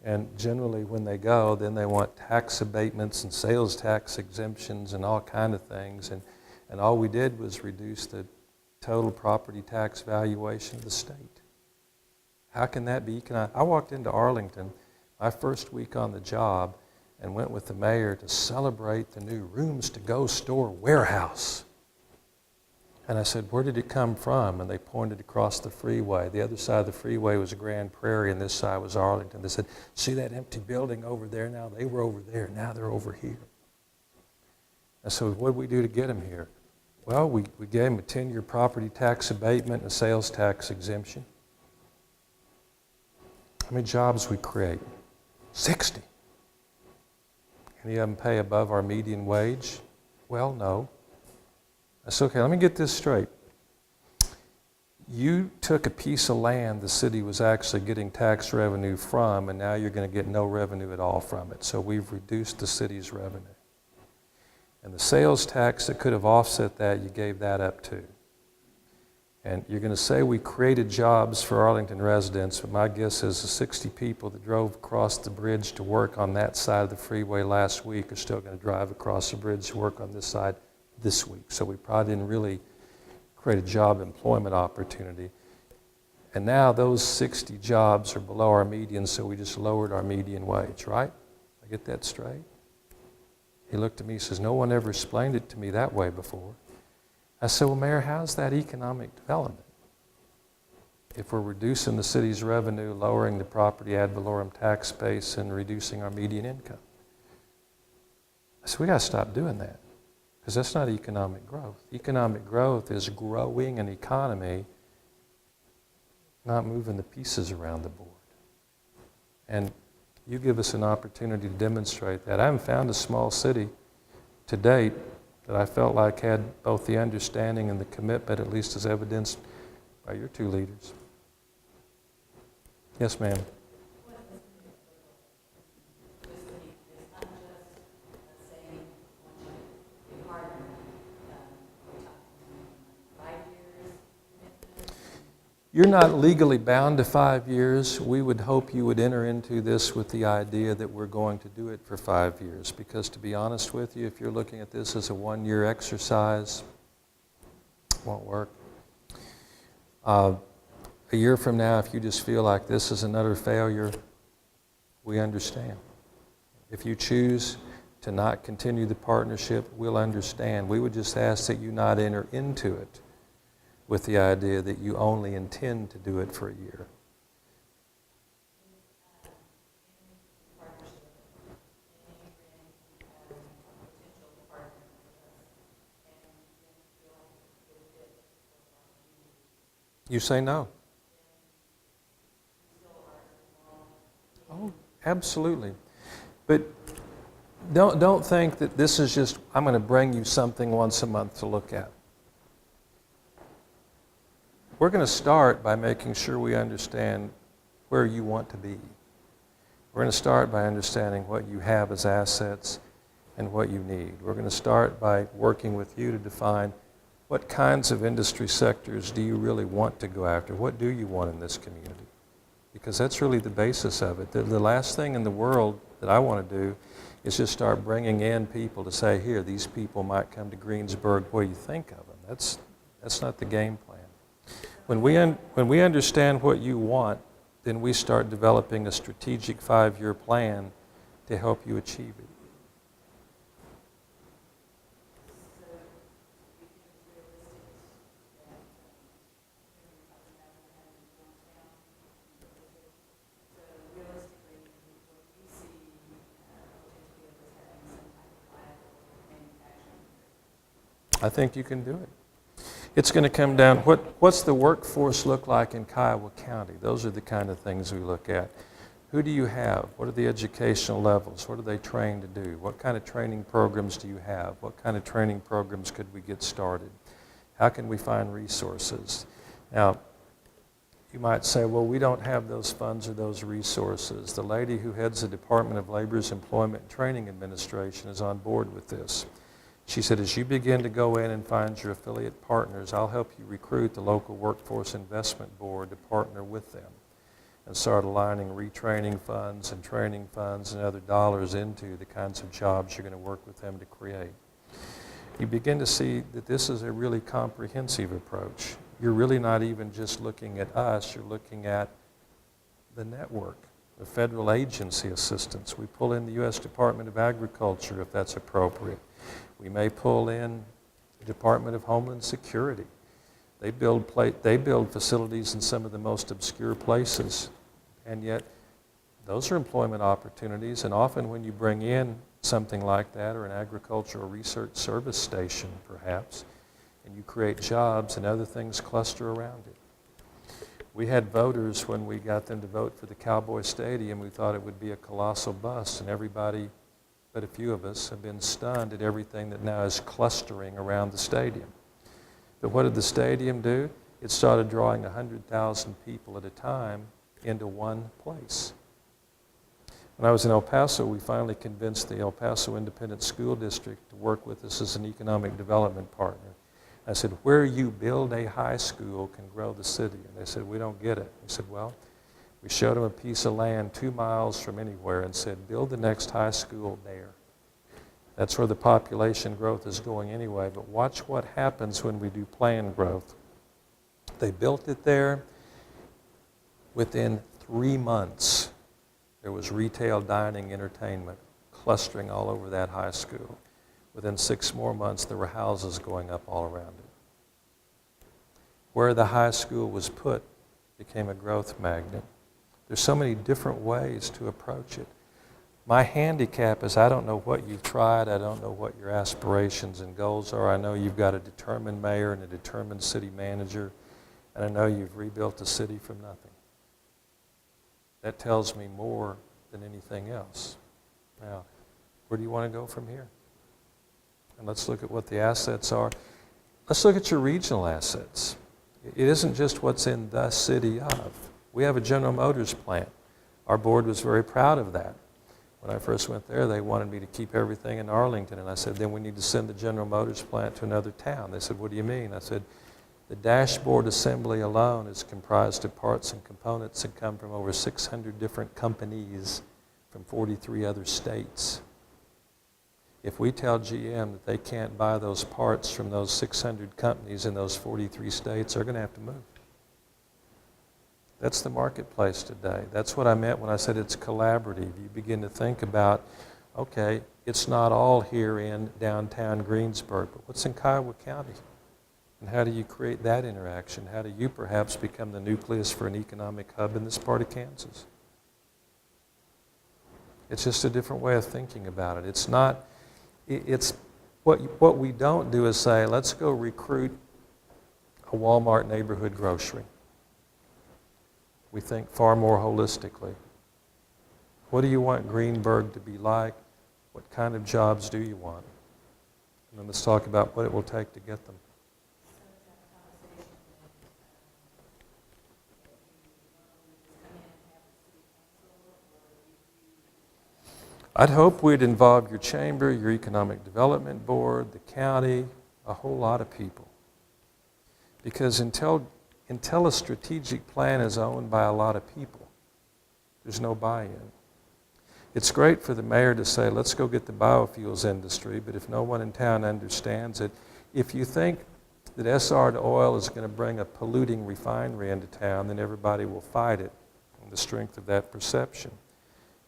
And generally when they go, then they want tax abatements and sales tax exemptions and all kind of things. And all we did was reduce the total property tax valuation of the state. How can that be economic? I walked into Arlington my first week on the job and went with the mayor to celebrate the new Rooms to Go store warehouse. And I said, where did it come from? And they pointed across the freeway. The other side of the freeway was Grand Prairie and this side was Arlington. They said, see that empty building over there now? They were over there, now they're over here. And so what did we do to get them here? Well, we gave them a 10-year property tax abatement and a sales tax exemption. How many jobs we create? 60. Any of them pay above our median wage? Well, no. I said, okay, let me get this straight. You took a piece of land the city was actually getting tax revenue from, and now you're going to get no revenue at all from it. So we've reduced the city's revenue. And the sales tax that could have offset that, you gave that up too. And you're going to say we created jobs for Arlington residents, but my guess is the 60 people that drove across the bridge to work on that side of the freeway last week are still going to drive across the bridge to work on this side this week. So we probably didn't really create a job employment opportunity. And now those 60 jobs are below our median, so we just lowered our median wage, right? I get that straight? He looked at me and says, no one ever explained it to me that way before. I said, well, Mayor, how's that economic development? If we're reducing the city's revenue, lowering the property ad valorem tax base, and reducing our median income. I said, we got to stop doing that, because that's not economic growth. Economic growth is growing an economy, not moving the pieces around the board. And you give us an opportunity to demonstrate that. I haven't found a small city to date that I felt like had both the understanding and the commitment, at least as evidenced by your two leaders. Yes, ma'am. You're not legally bound to 5 years. We would hope you would enter into this with the idea that we're going to do it for 5 years. Because to be honest with you, if you're looking at this as a one-year exercise, it won't work. A year from now, if you just feel like this is another failure, we understand. If you choose to not continue the partnership, we'll understand. We would just ask that you not enter into it with the idea that you only intend to do it for a year. You say no. Oh, absolutely. But don't think that this is just, I'm going to bring you something once a month to look at. We're going to start by making sure we understand where you want to be. We're going to start by understanding what you have as assets and what you need. We're going to start by working with you to define what kinds of industry sectors do you really want to go after? What do you want in this community? Because that's really the basis of it. The last thing in the world that I want to do is just start bringing in people to say, here, these people might come to Greensburg. What do you think of them? That's not the game plan. When we understand what you want, then we start developing a strategic 5-year plan to help you achieve it. I think you can do it. It's going to come down, what's the workforce look like in Kiowa County? Those are the kind of things we look at. Who do you have? What are the educational levels? What are they trained to do? What kind of training programs do you have? What kind of training programs could we get started? How can we find resources? Now, you might say, well, we don't have those funds or those resources. The lady who heads the Department of Labor's Employment and Training Administration is on board with this. She said, as you begin to go in and find your affiliate partners, I'll help you recruit the local Workforce Investment Board to partner with them and start aligning retraining funds and training funds and other dollars into the kinds of jobs you're going to work with them to create. You begin to see that this is a really comprehensive approach. You're really not even just looking at us, you're looking at the network, the federal agency assistance. We pull in the U.S. Department of Agriculture if that's appropriate. We may pull in the Department of Homeland Security. They build facilities in some of the most obscure places, and yet those are employment opportunities, and often when you bring in something like that, or an agricultural research service station perhaps, and you create jobs and other things cluster around it. We had voters, when we got them to vote for the Cowboy Stadium, we thought it would be a colossal bust, and everybody but a few of us have been stunned at everything that now is clustering around the stadium. But what did the stadium do? It started drawing 100,000 people at a time into one place. When I was in El Paso, we finally convinced the El Paso Independent School District to work with us as an economic development partner. I said, where you build a high school can grow the city. And they said, we don't get it. We said, well, we showed them a piece of land 2 miles from anywhere and said, build the next high school there. That's where the population growth is going anyway, but watch what happens when we do planned growth. They built it there. Within 3 months, there was retail, dining, entertainment clustering all over that high school. Within 6 more months, there were houses going up all around it. Where the high school was put became a growth magnet. There's so many different ways to approach it. My handicap is I don't know what you've tried. I don't know what your aspirations and goals are. I know you've got a determined mayor and a determined city manager, and I know you've rebuilt the city from nothing. That tells me more than anything else. Now, where do you want to go from here? And let's look at what the assets are. Let's look at your regional assets. It isn't just what's in the city of. We have a General Motors plant. Our board was very proud of that. When I first went there, they wanted me to keep everything in Arlington, and I said, then we need to send the General Motors plant to another town. They said, what do you mean? I said, the dashboard assembly alone is comprised of parts and components that come from over 600 different companies from 43 other states. If we tell GM that they can't buy those parts from those 600 companies in those 43 states, they're going to have to move. That's the marketplace today. That's what I meant when I said it's collaborative. You begin to think about, okay, it's not all here in downtown Greensburg, but what's in Kiowa County? And how do you create that interaction? How do you perhaps become the nucleus for an economic hub in this part of Kansas? It's just a different way of thinking about it. It's not, it's what we don't do is say, let's go recruit a Walmart neighborhood grocery. We think far more holistically. What do you want Greenburg to be like? What kind of jobs do you want? And then let's talk about what it will take to get them. I'd hope we'd involve your chamber, your economic development board, the county, a whole lot of people. Because until a strategic plan is owned by a lot of people, there's no buy-in. It's great for the mayor to say, let's go get the biofuels industry, but if no one in town understands it, if you think that Essard Oil is going to bring a polluting refinery into town, then everybody will fight it on the strength of that perception.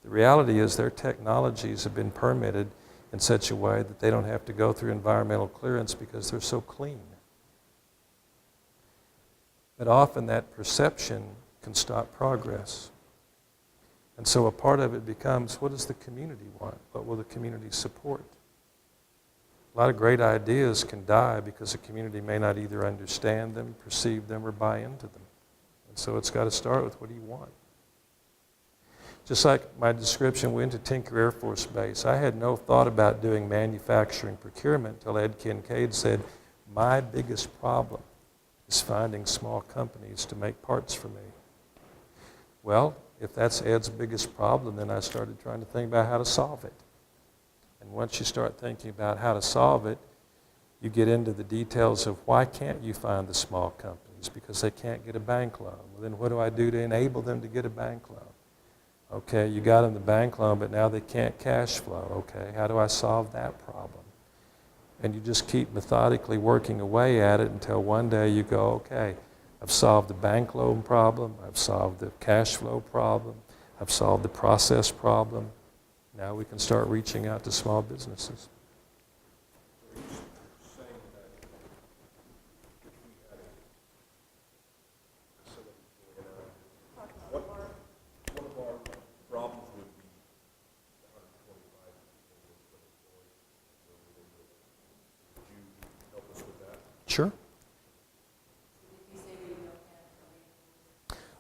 The reality is their technologies have been permitted in such a way that they don't have to go through environmental clearance because they're so clean. But often that perception can stop progress. And so a part of it becomes, what does the community want? What will the community support? a lot of great ideas can die because the community may not either understand them, perceive them, or buy into them. And so it's got to start with, what do you want? Just like my description, we went to Tinker Air Force Base. I had no thought about doing manufacturing procurement until Ed Kincaid said, my biggest problem is finding small companies to make parts for me. Well, if that's Ed's biggest problem, then I started trying to think about how to solve it. And once you start thinking about how to solve it, you get into the details of why can't you find the small companies? Because they can't get a bank loan. Well, then what do I do to enable them to get a bank loan? Okay, you got them the bank loan, but now they can't cash flow. Okay, how do I solve that problem? And you just keep methodically working away at it until one day you go, okay, I've solved the bank loan problem, I've solved the cash flow problem, I've solved the process problem. Now we can start reaching out to small businesses. Sure.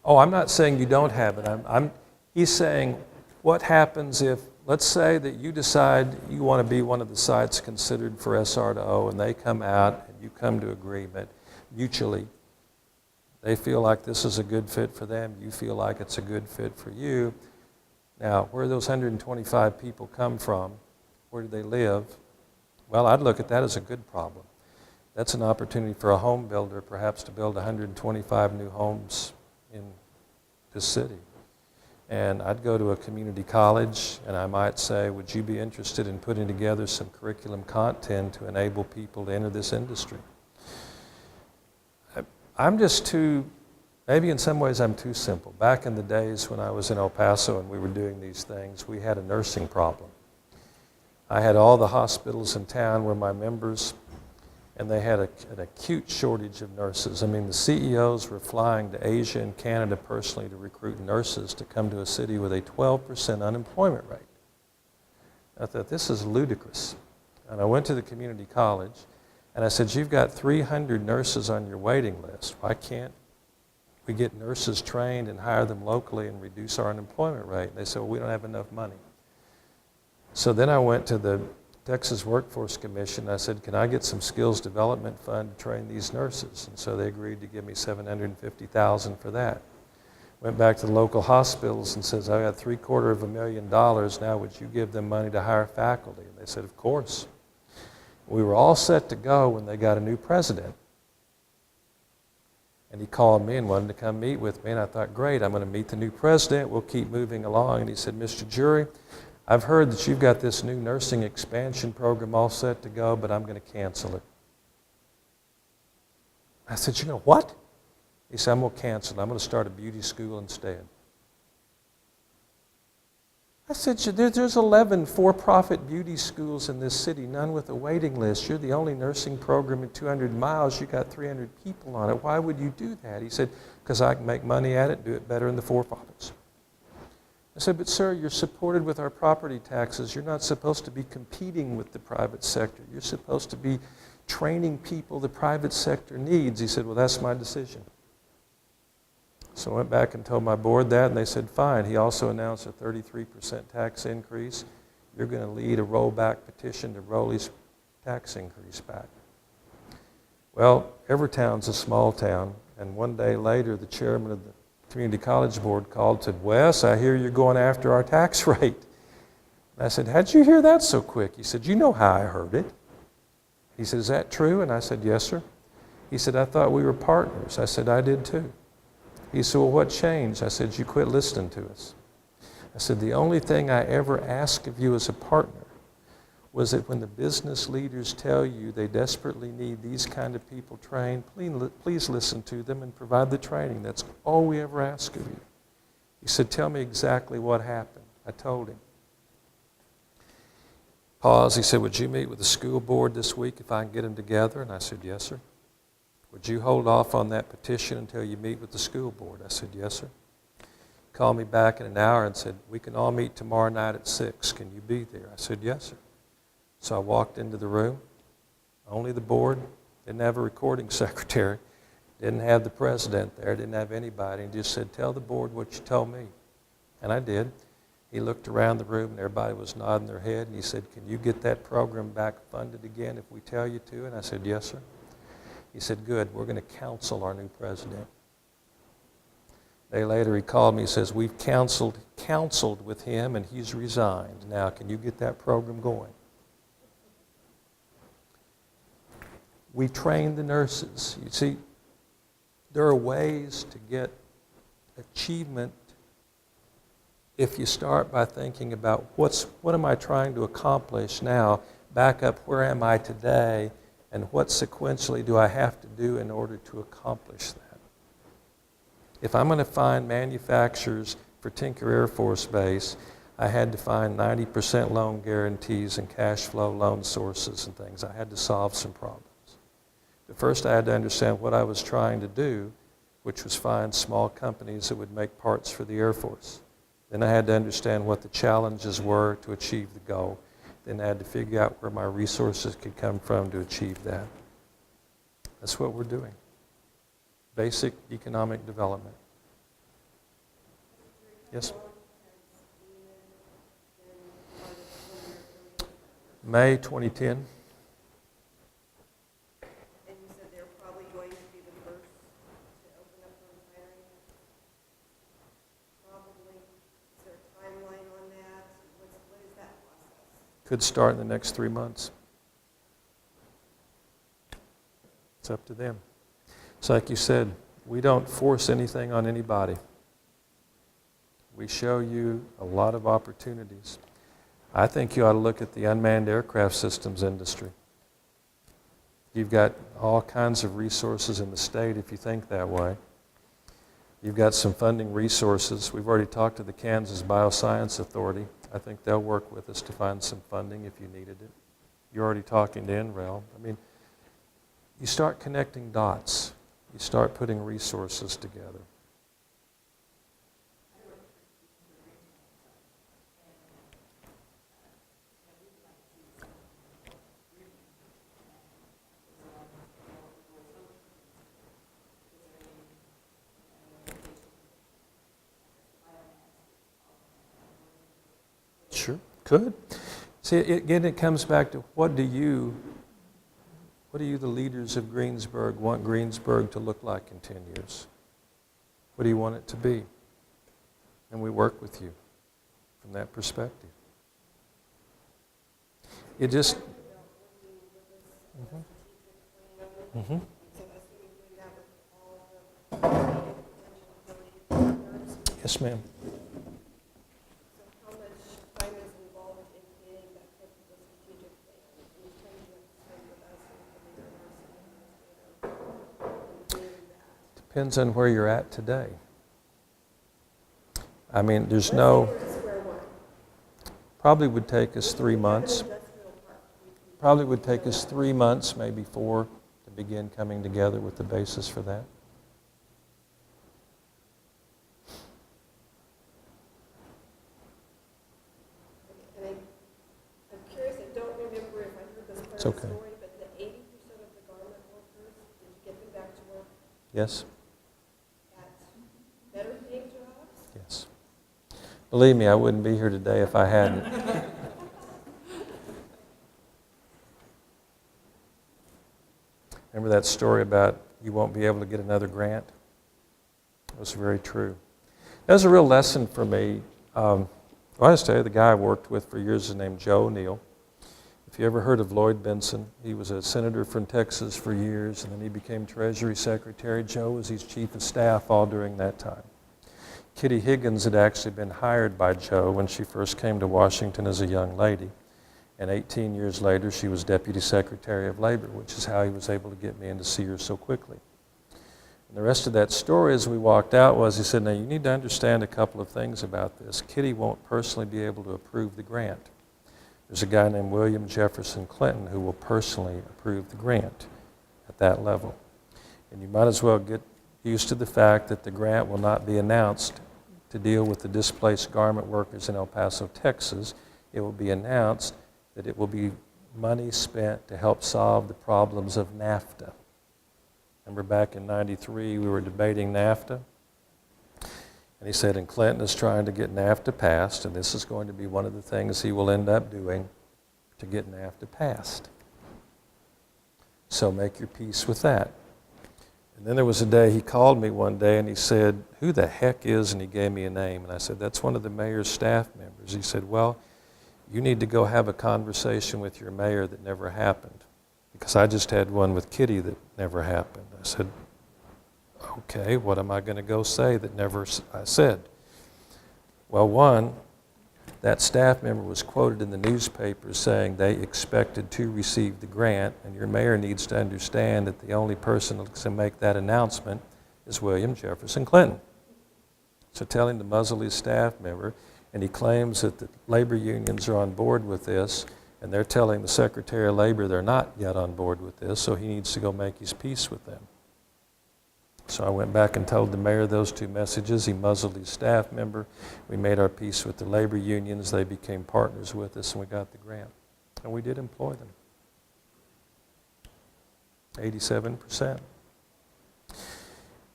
Oh, I'm not saying you don't have it. He's saying, what happens if, let's say that you decide you want to be one of the sites considered for SR2O, and they come out and you come to agreement mutually. They feel like this is a good fit for them. You feel like it's a good fit for you. Now, where do those 125 people come from? Where do they live? Well, I'd look at that as a good problem. That's an opportunity for a home builder perhaps to build 125 new homes in this city. And I'd go to a community college and I might say, would you be interested in putting together some curriculum content to enable people to enter this industry? I'm just too, maybe in some ways I'm too simple. Back in the days when I was in El Paso and we were doing these things, we had a nursing problem. I had all the hospitals in town were my members, and they had an acute shortage of nurses. I mean, the CEOs were flying to Asia and Canada personally to recruit nurses to come to a city with a 12% unemployment rate. I thought, this is ludicrous. And I went to the community college, and I said, you've got 300 nurses on your waiting list. Why can't we get nurses trained and hire them locally and reduce our unemployment rate? And they said, well, we don't have enough money. So then I went to the Texas Workforce Commission. I said, can I get some skills development fund to train these nurses? And so they agreed to give me $750,000 for that. Went back to the local hospitals and says, I got $750,000. Now would you give them money to hire faculty? And they said, of course. We were all set to go when they got a new president. And he called me and wanted to come meet with me. And I thought, great, I'm going to meet the new president. We'll keep moving along. And he said, Mr. Jury, I've heard that you've got this new nursing expansion program all set to go, but I'm going to cancel it. I said, you know what? He said, I'm going to cancel it. I'm going to start a beauty school instead. I said, there's 11 for-profit beauty schools in this city, none with a waiting list. You're the only nursing program in 200 miles. You got 300 people on it. Why would you do that? He said, because I can make money at it and do it better in the for-profits. I said, but sir, you're supported with our property taxes. You're not supposed to be competing with the private sector. You're supposed to be training people the private sector needs. He said, well, that's my decision. So I went back and told my board that, and they said, fine. He also announced a 33% tax increase. You're going to lead a rollback petition to roll his tax increase back. Well, Evertown's a small town, and one day later, the chairman of the community college board called and said, Wes, I hear you're going after our tax rate. And I said, how'd you hear that so quick? He said, you know how I heard it. He said, is that true? And I said, yes, sir. He said, I thought we were partners. I said, I did too. He said, well, what changed? I said, you quit listening to us. I said, the only thing I ever asked of you as a partner was that when the business leaders tell you they desperately need these kind of people trained, please listen to them and provide the training. That's all we ever ask of you. He said, tell me exactly what happened. I told him. Pause. He said, would you meet with the school board this week if I can get them together? And I said, yes, sir. Would you hold off on that petition until you meet with the school board? I said, yes, sir. He called me back in an hour and said, we can all meet tomorrow night at 6. Can you be there? I said, yes, sir. So I walked into the room. only the board, didn't have a recording secretary, didn't have the president there, didn't have anybody, and just said, tell the board what you told me. And I did. He looked around the room and everybody was nodding their head, and he said, can you get that program back funded again if we tell you to? And I said, yes, sir. He said, good, we're going to counsel our new president. A day later he called me, he says, we've counseled with him and he's resigned. Now, can you get that program going? We train the nurses. You see, there are ways to get achievement if you start by thinking about what am I trying to accomplish now, back up where am I today, and what sequentially do I have to do in order to accomplish that. If I'm going to find manufacturers for Tinker Air Force Base, I had to find 90% loan guarantees and cash flow loan sources and things. I had to solve some problems. But first I had to understand what I was trying to do, which was find small companies that would make parts for the Air Force. Then I had to understand what the challenges were to achieve the goal. Then I had to figure out where my resources could come from to achieve that. That's what we're doing. Basic economic development. Yes? May 2010. And you said they're probably going to be the first to open up on hiring? Probably. Is there a timeline on that? What is that process? Could start in the next 3 months. It's up to them. It's like you said, we don't force anything on anybody. We show you a lot of opportunities. I think you ought to look at the unmanned aircraft systems industry. You've got all kinds of resources in the state if you think that way. You've got some funding resources. We've already talked to the Kansas Bioscience Authority. I think they'll work with us to find some funding if you needed it. You're already talking to NREL. I mean, you start connecting dots. You start putting resources together. Sure, could. See, again, it comes back to what do you, the leaders of Greensburg, want Greensburg to look like in 10 years? What do you want it to be? And we work with you from that perspective. It just... Mm-hmm. So that's when you're doing that with all the potential affiliate partners. Yes, ma'am. So how much time is involved in creating that type of a strategic plan? And you tend to spend with us and the leaders and doing that. Depends on where you're at today. I mean, there's no... Square one. Probably would take us 3 months. Industrial park. Probably would take us 3 months, maybe 4, to begin coming together with the basis for that. And I'm curious, I don't remember if I heard this part It's of the okay. story, but the 80% of the garment workers, did you get them back to work Yes? at better paying jobs? Yes. Believe me, I wouldn't be here today if I hadn't. Remember that story about you won't be able to get another grant? It was very true. That was a real lesson for me. Well, I just tell you, the guy I worked with for years is named Joe O'Neill. If you ever heard of Lloyd Benson, he was a senator from Texas for years, and then he became Treasury Secretary. Joe was his chief of staff all during that time. Kitty Higgins had actually been hired by Joe when she first came to Washington as a young lady. And 18 years later, she was Deputy Secretary of Labor, which is how he was able to get me in to see her so quickly. And the rest of that story as we walked out was, he said, now you need to understand a couple of things about this. Kitty won't personally be able to approve the grant. There's a guy named William Jefferson Clinton who will personally approve the grant at that level. And you might as well get used to the fact that the grant will not be announced to deal with the displaced garment workers in El Paso, Texas. It will be announced that it will be money spent to help solve the problems of NAFTA. Remember back in '93 we were debating NAFTA? And he said, and Clinton is trying to get NAFTA passed, and this is going to be one of the things he will end up doing to get NAFTA passed. So make your peace with that. And then there was a day he called me one day and he said, who the heck is, and he gave me a name. And I said, that's one of the mayor's staff members. He said, well, you need to go have a conversation with your mayor that never happened. Because I just had one with Kitty that never happened. I said, okay, what am I going to go say that never I said? Well, one, that staff member was quoted in the newspaper saying they expected to receive the grant, and your mayor needs to understand that the only person that can make that announcement is William Jefferson Clinton. So tell him to muzzle his staff member, and he claims that the labor unions are on board with this, and they're telling the Secretary of Labor they're not yet on board with this, so he needs to go make his peace with them. So I went back and told the mayor those two messages. He muzzled his staff member. We made our peace with the labor unions. They became partners with us, and we got the grant. And we did employ them. 87%.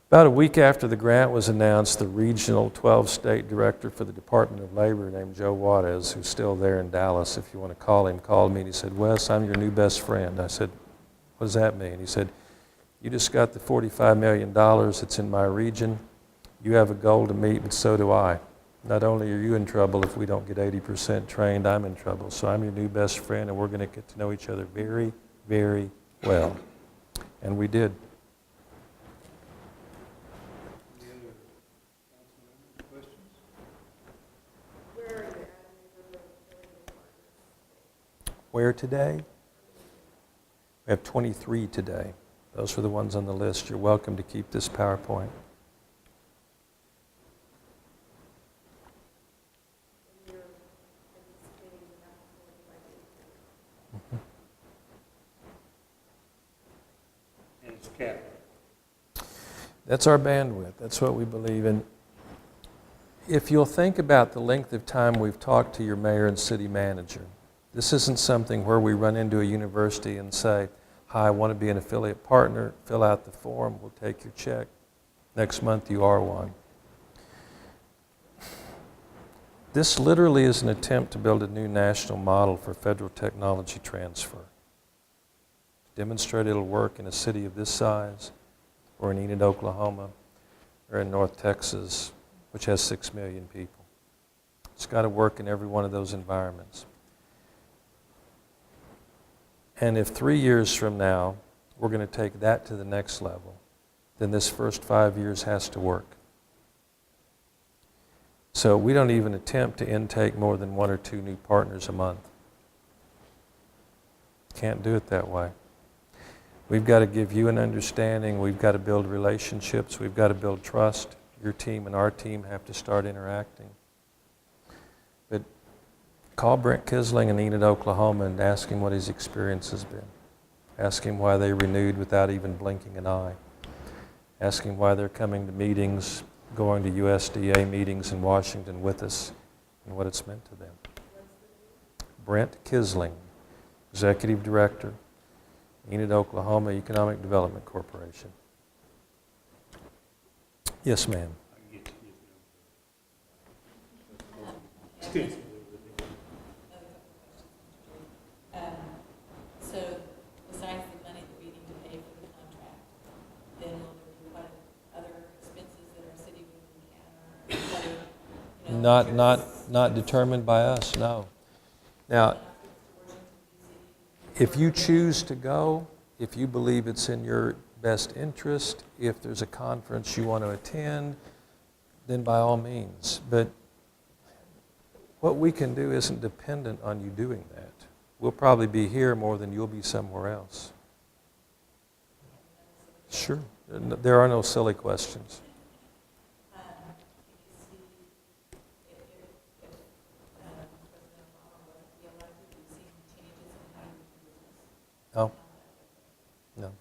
About a week after the grant was announced, the regional 12-state director for the Department of Labor named Joe Juarez, who's still there in Dallas, if you want to call him, called me and he said, Wes, I'm your new best friend. I said, what does that mean? He said, you just got the $45 million that's in my region. You have a goal to meet, but so do I. Not only are you in trouble if we don't get 80% trained, I'm in trouble. So I'm your new best friend, and we're going to get to know each other very, very well. And we did. Any other council member questions? Where are you at in your group of employee partners? Where today? We have 23 today. Those are the ones on the list. You're welcome to keep this PowerPoint. And you're anticipating the applicant by And it's capped. That's our bandwidth. That's what we believe in. If you'll think about the length of time we've talked to your mayor and city manager, this isn't something where we run into a university and say, hi, I want to be an affiliate partner, fill out the form, we'll take your check. Next month you are one. This literally is an attempt to build a new national model for federal technology transfer. Demonstrate it'll work in a city of this size, or in Enid, Oklahoma, or in North Texas, which has 6 million people. It's got to work in every one of those environments. And if 3 years from now we're going to take that to the next level, then this first 5 years has to work. So we don't even attempt to intake more than 1 or 2 new partners a month. Can't do it that way. We've got to give you an understanding. We've got to build relationships. We've got to build trust. Your team and our team have to start interacting. But call Brent Kisling in Enid, Oklahoma, and ask him what his experience has been. Ask him why they renewed without even blinking an eye. Ask him why they're coming to meetings, going to USDA meetings in Washington with us, and what it's meant to them. Brent Kisling, Executive Director, Enid, Oklahoma Economic Development Corporation. Yes, ma'am. I can get you his number. So besides the money that we need to pay for the contract, then will there be what other expenses that our city would encounter? Not determined by us, no. Now, if you choose to go, if you believe it's in your best interest, if there's a conference you want to attend, then by all means. But what we can do isn't dependent on you doing that. We'll probably be here more than you'll be somewhere else. Sure. There are no silly questions. No. No.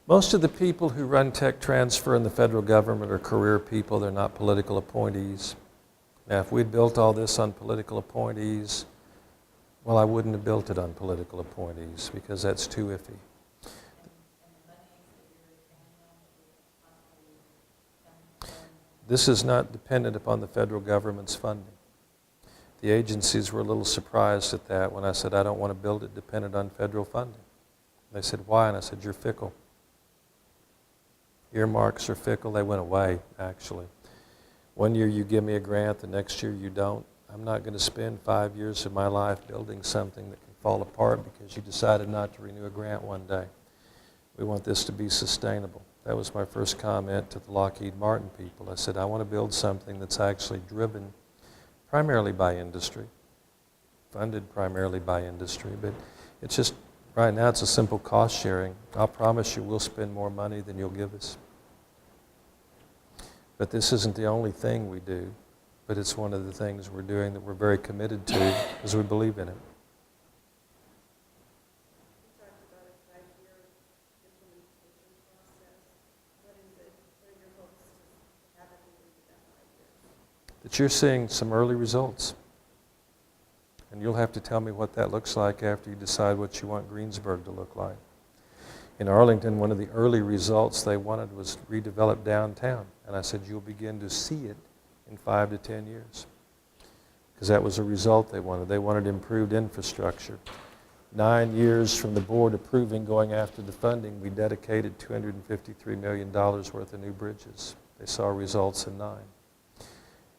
Most of the people who run tech transfer in the federal government are career people. They're not political appointees. Now, if we'd built all this on political appointees, Well, I wouldn't have built it on political appointees because that's too iffy. This is not dependent upon the federal government's funding. The agencies were a little surprised at that when I said I don't want to build it dependent on federal funding. They said, why? And I said, you're fickle. Earmarks are fickle. They went away, actually. One year you give me a grant, the next year you don't. I'm not going to spend 5 years of my life building something that can fall apart because you decided not to renew a grant one day. We want this to be sustainable. That was my first comment to the Lockheed Martin people. I said, I want to build something that's actually driven primarily by industry, funded primarily by industry, but it's just, right now it's a simple cost sharing. I'll promise you we'll spend more money than you'll give us. But this isn't the only thing we do, but it's one of the things we're doing that we're very committed to because we believe in it. You talked about a 5-year implementation process. What are your hopes to have at the end of that 5 years? That you're seeing some early results. And you'll have to tell me what that looks like after you decide what you want Greensburg to look like. In Arlington, one of the early results they wanted was redevelop downtown. And I said, you'll begin to see it in 5 to 10 years. Because that was a result they wanted. They wanted improved infrastructure. 9 years from the board approving going after the funding, we dedicated $253 million worth of new bridges. They saw results in 9.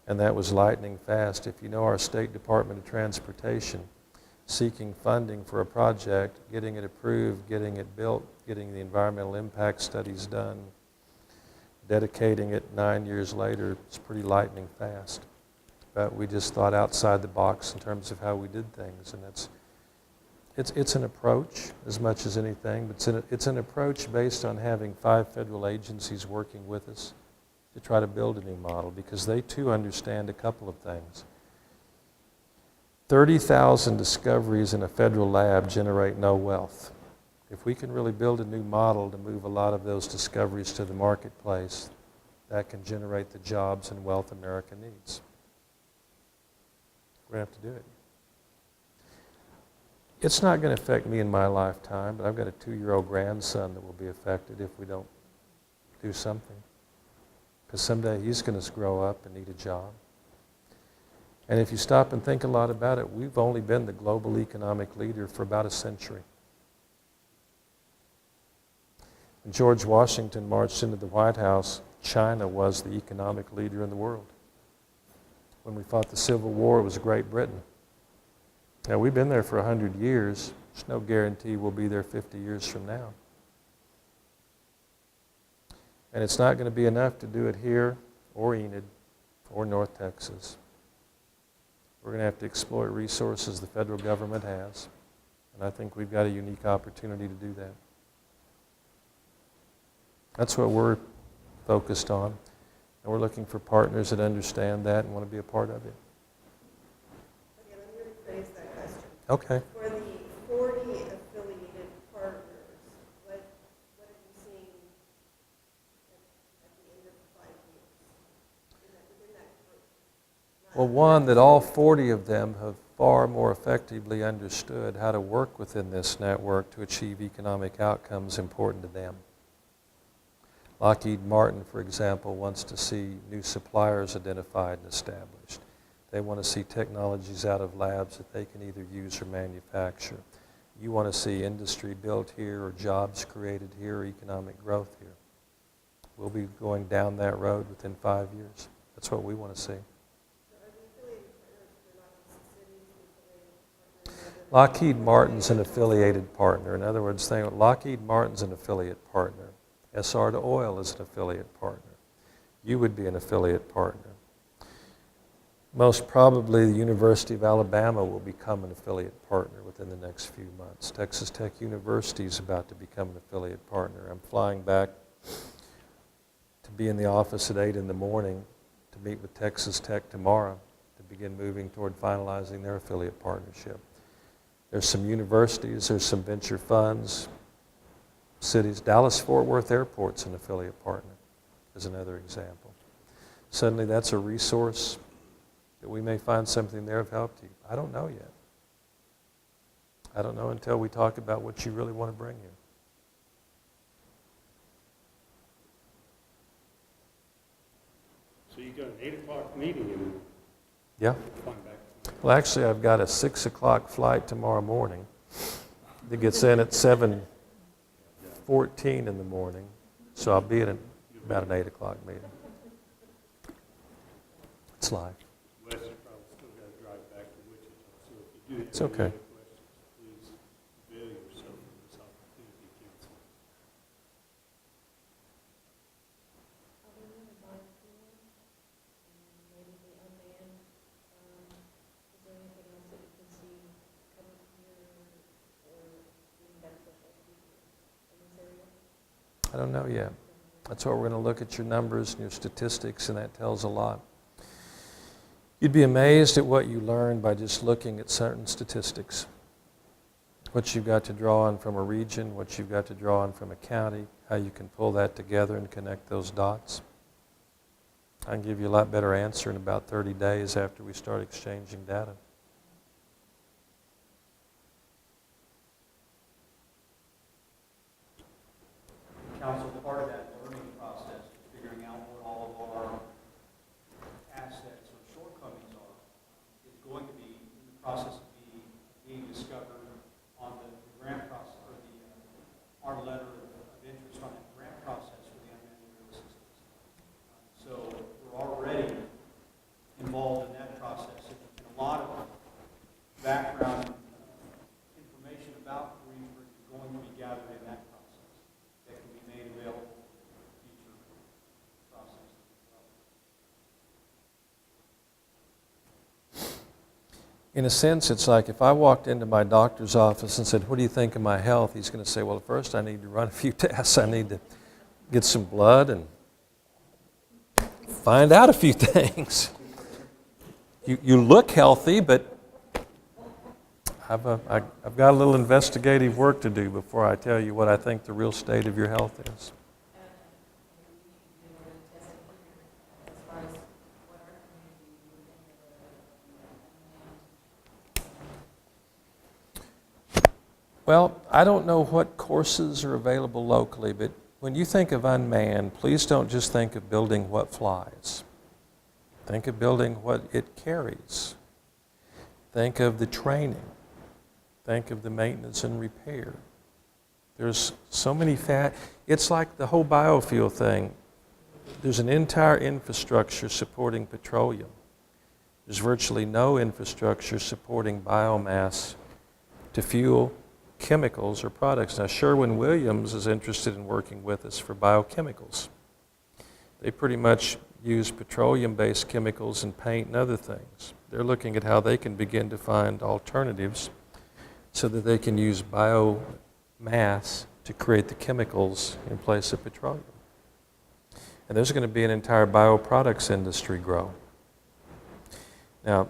And that was lightning fast. If you know our State Department of Transportation, seeking funding for a project, getting it approved, getting it built, getting the environmental impact studies done, dedicating it 9 years later, it's pretty lightning fast. But we just thought outside the box in terms of how we did things, and it's an approach as much as anything, but it's an approach based on having 5 federal agencies working with us to try to build a new model, because they too understand a couple of things. 30,000 discoveries in a federal lab generate no wealth. If we can really build a new model to move a lot of those discoveries to the marketplace, that can generate the jobs and wealth America needs. We're going to have to do it. It's not going to affect me in my lifetime, but I've got a 2-year-old grandson that will be affected if we don't do something. Because someday he's going to grow up and need a job. And if you stop and think a lot about it, we've only been the global economic leader for about a century. When George Washington marched into the White House, China was the economic leader in the world. When we fought the Civil War, it was Great Britain. Now, we've been there for 100 years. There's no guarantee we'll be there 50 years from now. And it's not going to be enough to do it here or Enid or North Texas. We're going to have to exploit resources the federal government has. And I think we've got a unique opportunity to do that. That's what we're focused on. And we're looking for partners that understand that and want to be a part of it. Okay, let me rephrase that question. Okay. For the 40 affiliated partners, what have you seen at the end of 5 years within that group? Well, one, that all 40 of them have far more effectively understood how to work within this network to achieve economic outcomes important to them. Lockheed Martin, for example, wants to see new suppliers identified and established. They want to see technologies out of labs that they can either use or manufacture. You want to see industry built here or jobs created here or economic growth here. We'll be going down that road within 5 years. That's what we want to see. Lockheed Martin's an affiliated partner. In other words, Lockheed Martin's an affiliate partner. SR to Oil is an affiliate partner. You would be an affiliate partner. Most probably the University of Alabama will become an affiliate partner within the next few months. Texas Tech University is about to become an affiliate partner. I'm flying back to be in the office at 8 in the morning to meet with Texas Tech tomorrow to begin moving toward finalizing their affiliate partnership. There's some universities, there's some venture funds, cities. Dallas-Fort Worth Airport's an affiliate partner, is another example. Suddenly that's a resource that we may find something there of help to you. I don't know yet. I don't know until we talk about what you really want to bring here. So you got an 8 o'clock meeting and Yeah. flying back. Well, actually, I've got a 6 o'clock flight tomorrow morning that gets in at 7:14 in the morning, so I'll be at about an 8 o'clock meeting. It's live. Wes, you probably still got to drive back to Wichita, so if you do have It's any okay. other questions, please avail yourself of this opportunity, council. Other than the biofuel, maybe the unmanned, is there anything else that you can see coming here or being beneficial to people in this area? I don't know yet. That's why we're going to look at your numbers and your statistics, and that tells a lot. You'd be amazed at what you learn by just looking at certain statistics. What you've got to draw on from a region, what you've got to draw on from a county, how you can pull that together and connect those dots. I can give you a lot better answer in about 30 days after we start exchanging data. Council, part of that learning process, figuring out what all of our assets or shortcomings are, is going to be in the process of being discovered on the grant process, or our letter of interest on that grant process for the unmanned aerial systems. So we're already involved in that process, and a lot of background information about Greensburg is going to be gathered in that process that can be made available for future processes as well. In a sense, it's like if I walked into my doctor's office and said, "What do you think of my health?" He's going to say, "Well, first I need to run a few tests. I need to get some blood and find out a few things." You look healthy, but I've got a little investigative work to do before I tell you what I think the real state of your health is. Well, I don't know what courses are available locally, but when you think of unmanned, please don't just think of building what flies. Think of building what it carries. Think of the training. Think of the maintenance and repair. There's so many it's like the whole biofuel thing. There's an entire infrastructure supporting petroleum. There's virtually no infrastructure supporting biomass to fuel chemicals or products. Now, Sherwin-Williams is interested in working with us for biochemicals. They pretty much use petroleum-based chemicals in paint and other things. They're looking at how they can begin to find alternatives so that they can use biomass to create the chemicals in place of petroleum. And there's going to be an entire bioproducts industry grow. Now,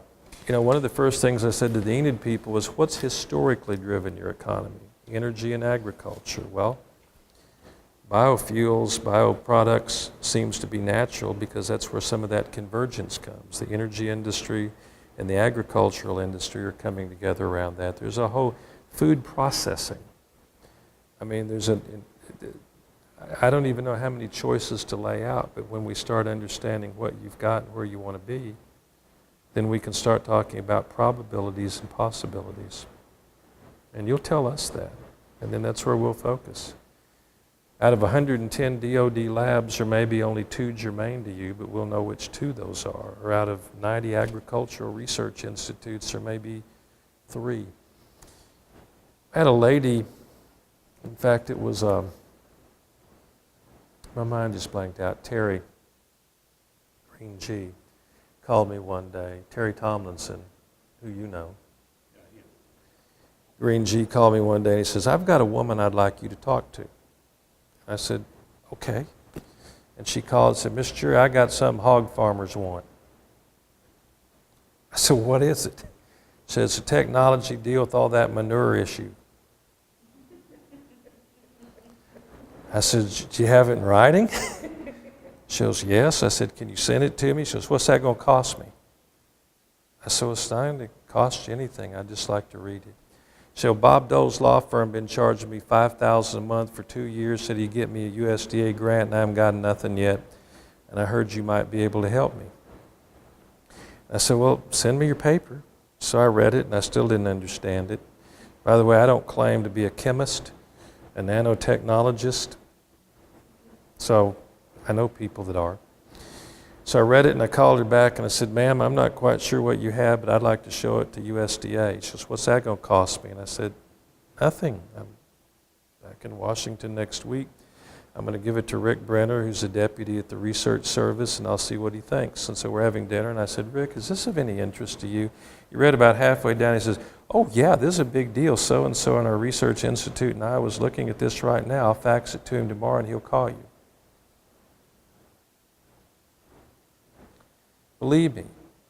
one of the first things I said to the Enid people was, what's historically driven your economy? Energy and agriculture. Well, biofuels, bioproducts seems to be natural because that's where some of that convergence comes. The energy industry and the agricultural industry are coming together around that. There's a whole food processing. I mean, I don't even know how many choices to lay out, but when we start understanding what you've got and where you want to be, then we can start talking about probabilities and possibilities. And you'll tell us that, and then that's where we'll focus. Out of 110 DoD labs, there may be only 2 germane to you, but we'll know which 2 those are. Or out of 90 agricultural research institutes, there may be 3. I had a lady, in fact, it was, my mind just blanked out, Terry Green G. called me one day, Terry Tomlinson, who you know. Green G called me one day and he says, "I've got a woman I'd like you to talk to." I said, "Okay." And she called and said, "Mr. Jury, I got something hog farmers want." I said, "What is it?" She said, "It's a technology deal with all that manure issue." I said, "Do you have it in writing?" She goes, "Yes." I said, "Can you send it to me?" She goes, "What's that going to cost me?" I said, "Well, it's not going to cost you anything. I'd just like to read it." So Bob Dole's law firm been charging me $5,000 a month for 2 years, said he'd get me a USDA grant, and I haven't gotten nothing yet, and I heard you might be able to help me. I said, well, send me your paper. So I read it, and I still didn't understand it. By the way, I don't claim to be a chemist, a nanotechnologist, so I know people that are. So I read it, and I called her back, and I said, ma'am, I'm not quite sure what you have, but I'd like to show it to USDA. She says, what's that going to cost me? And I said, nothing. I'm back in Washington next week. I'm going to give it to Rick Brenner, who's a deputy at the Research Service, and I'll see what he thinks. And so we're having dinner, and I said, Rick, is this of any interest to you? He read about halfway down. He says, oh, yeah, this is a big deal. So-and-so in our research institute, and I was looking at this right now. I'll fax it to him tomorrow, and he'll call you. Believe me,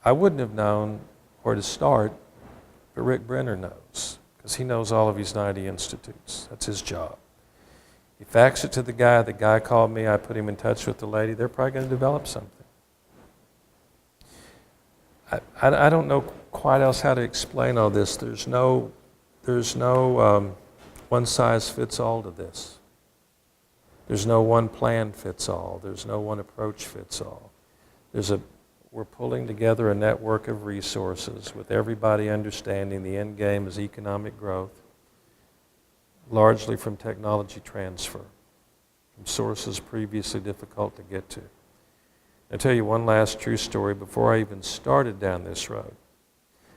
I wouldn't have known where to start, but Rick Brenner knows, because he knows all of his 90 institutes. That's his job. He faxed it to the guy called me, I put him in touch with the lady. They're probably going to develop something. I don't know quite else how to explain all this. There's no one size fits all to this. There's no one plan fits all. There's no one approach fits all. We're pulling together a network of resources with everybody understanding the end game is economic growth, largely from technology transfer, from sources previously difficult to get to. I'll tell you one last true story. Before I even started down this road,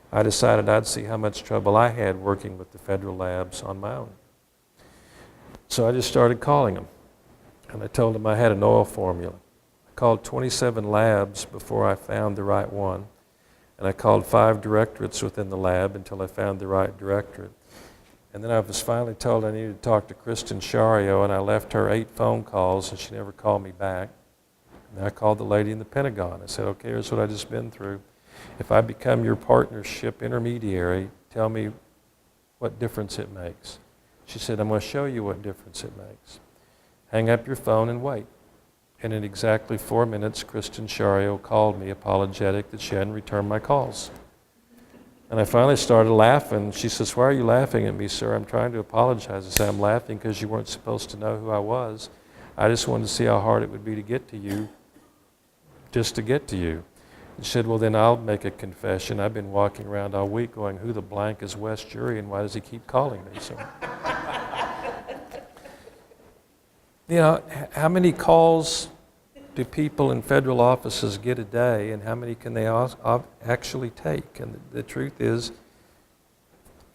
I decided I'd see how much trouble I had working with the federal labs on my own. So I just started calling them, and I told them I had an oil formula. Called 27 labs before I found the right one, and I called 5 directorates within the lab until I found the right directorate. And then I was finally told I needed to talk to Kristen Shario, and I left her 8 phone calls, and she never called me back. And I called the lady in the Pentagon. I said, okay, here's what I've just been through. If I become your partnership intermediary, tell me what difference it makes. She said, I'm going to show you what difference it makes. Hang up your phone and wait. And in exactly 4 minutes, Kristen Shario called me apologetic that she hadn't returned my calls. And I finally started laughing. She says, why are you laughing at me, sir? I'm trying to apologize. I said, I'm laughing because you weren't supposed to know who I was. I just wanted to see how hard it would be to get to you, just to get to you. And she said, well, then I'll make a confession. I've been walking around all week going, who the blank is Wes Jury, and why does he keep calling me? So, you know, how many calls do people in federal offices get a day, and how many can they actually take? And the truth is,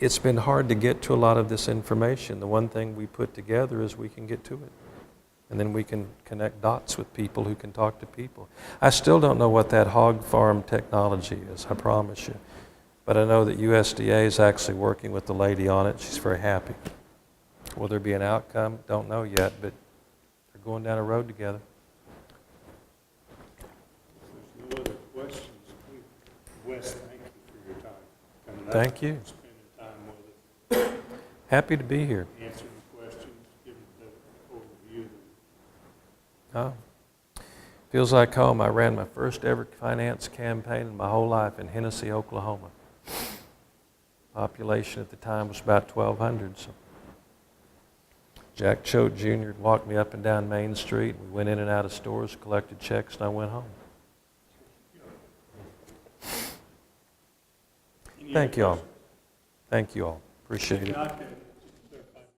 it's been hard to get to a lot of this information. The one thing we put together is we can get to it. And then we can connect dots with people who can talk to people. I still don't know what that hog farm technology is, I promise you. But I know that USDA is actually working with the lady on it. She's very happy. Will there be an outcome? Don't know yet, but they're going down a road together. If there's no other questions, Wes, thank you for your time coming up. Thank you. Spending time with us, Happy to be here. answering questions, giving the overview. Oh. Feels like home. I ran my first ever finance campaign in my whole life in Hennessy, Oklahoma. Population at the time was about 1,200. So Jack Choate Jr. walked me up and down Main Street. We went in and out of stores, collected checks, and I went home. Any Thank other you all. questions? Thank you all. Appreciate it. I can